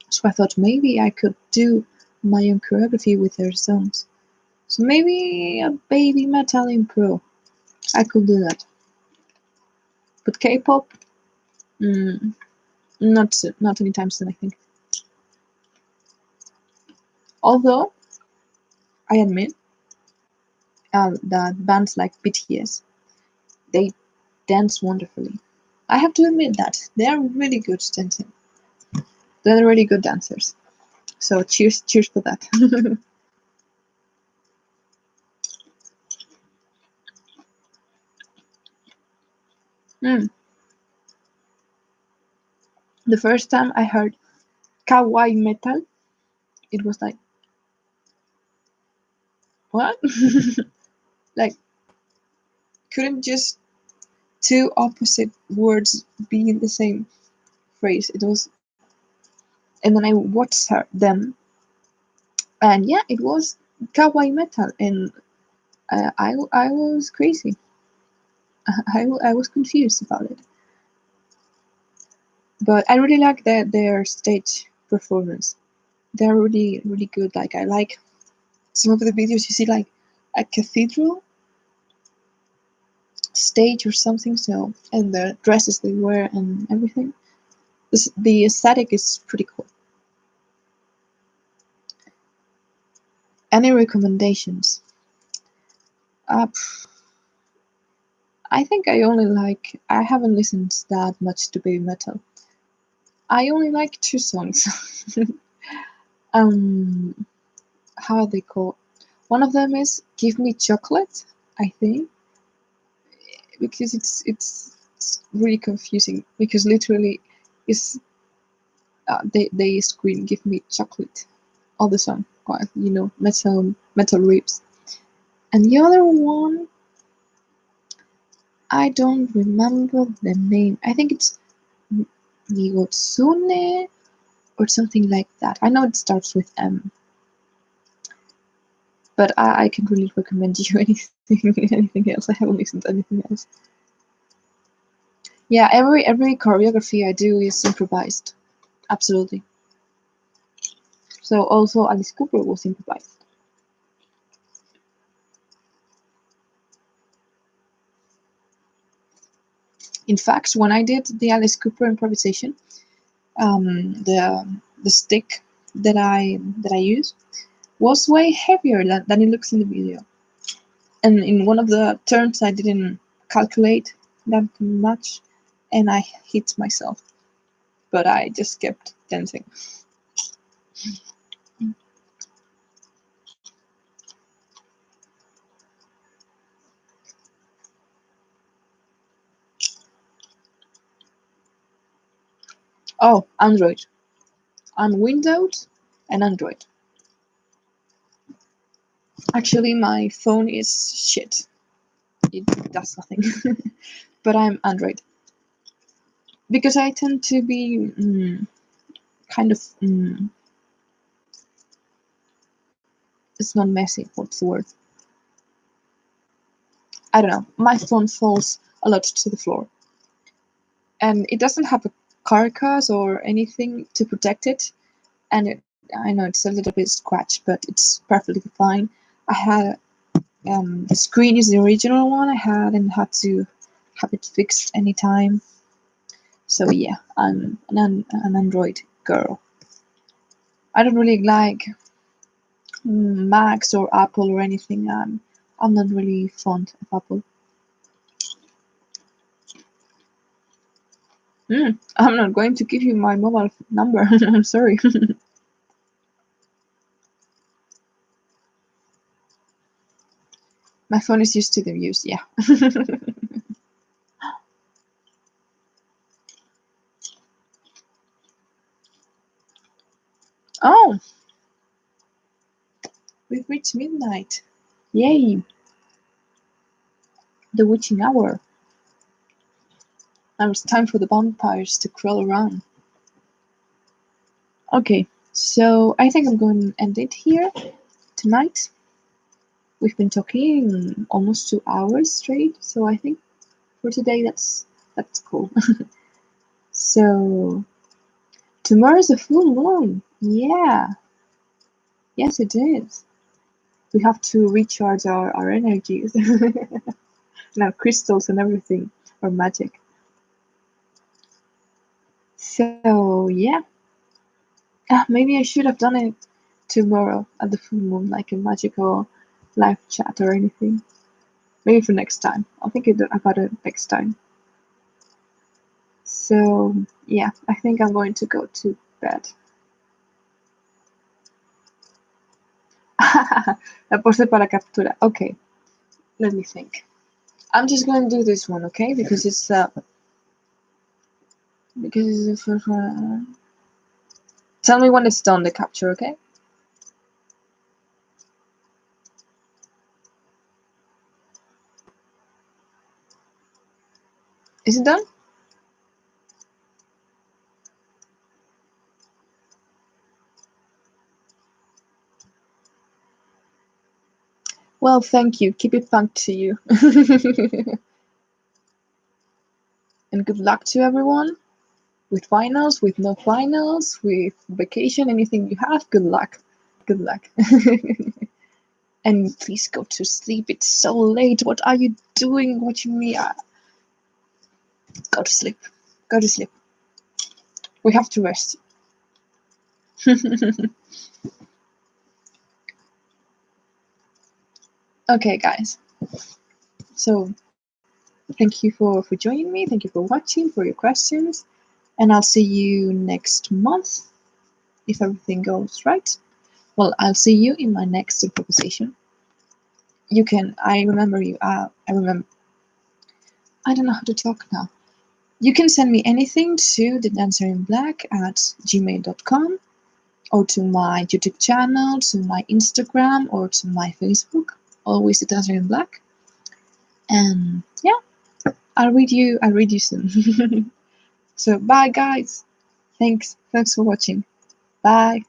A: So I thought maybe I could do my own choreography with their songs. So maybe a baby metal impro. I could do that. But K-pop, not anytime soon, I think. Although I admit that bands like BTS, they dance wonderfully. I have to admit that they are really good dancing. They're really good dancers. So cheers for that. Mm. The first time I heard kawaii metal, it was like, what? Like, couldn't just two opposite words be in the same phrase? It was, and then I watched them, and yeah, it was kawaii metal, and I was crazy. I was confused about it, but I really like their stage performance. They're really good. Like, I like some of the videos you see, like a cathedral stage or something. So, and the dresses they wear and everything. The aesthetic is pretty cool. Any recommendations? Uh, I think I haven't listened that much to baby metal. I only like two songs. um, how are they called? One of them is "Give Me Chocolate," I think, because it's really confusing, because literally is they scream "Give me chocolate" all the song, metal rips. And the other one, I don't remember the name. I think it's Nigotsune or something like that. I know it starts with M, but I can really recommend you anything else. I haven't listened to anything else. Yeah, every choreography I do is improvised. Absolutely. So also Alice Cooper was improvised. In fact, when I did the Alice Cooper improvisation, the stick that I use was way heavier than it looks in the video. And in one of the turns, I didn't calculate that much, and I hit myself. But I just kept dancing. Oh, Android. On Windows and Android. Actually, my phone is shit. It does nothing. But I'm Android. Because I tend to be kind of. It's not messy. What's the word? I don't know. My phone falls a lot to the floor. And it doesn't have a carcass or anything to protect it. And I know it's a little bit scratched, but it's perfectly fine. I had the screen is the original one I had, and had to have it fixed anytime. So yeah, I'm an Android girl. I don't really like Macs or Apple or anything. I'm not really fond of Apple. I'm not going to give you my mobile number. I'm sorry. My phone is used to the views, yeah. Oh, we've reached midnight. Yay, the witching hour. Now it's time for the vampires to crawl around. Okay, so I think I'm going to end it here tonight. We've been talking almost 2 hours straight, so I think for today that's cool. So tomorrow's a full moon. Yeah, yes it is. We have to recharge our energies and our crystals and everything, or magic. So yeah, maybe I should have done it tomorrow at the full moon, like a magical live chat or anything. Maybe for next time. I'll think about it next time. So yeah, I think I'm going to go to bed. La pose para captura. Okay, let me think. I'm just going to do this one, okay? Because it's the first one. Tell me when it's done, the capture, okay? Is it done? Well, thank you. Keep it fun to you. And good luck to everyone. With finals, with no finals, with vacation, anything you have, good luck. Good luck. And please go to sleep. It's so late. What are you doing watching me? Go to sleep. Go to sleep. We have to rest. Okay, guys. So thank you for joining me. Thank you for watching, for your questions. And I'll see you next month if everything goes right. Well, I'll see you in my next improvisation. You can, I remember you, I remember, I don't know how to talk now. You can send me anything to thedancerinblack@gmail.com or to my YouTube channel, to my Instagram, or to my Facebook, always the Dancer in Black. And yeah, I'll read you soon. So bye guys. Thanks for watching. Bye.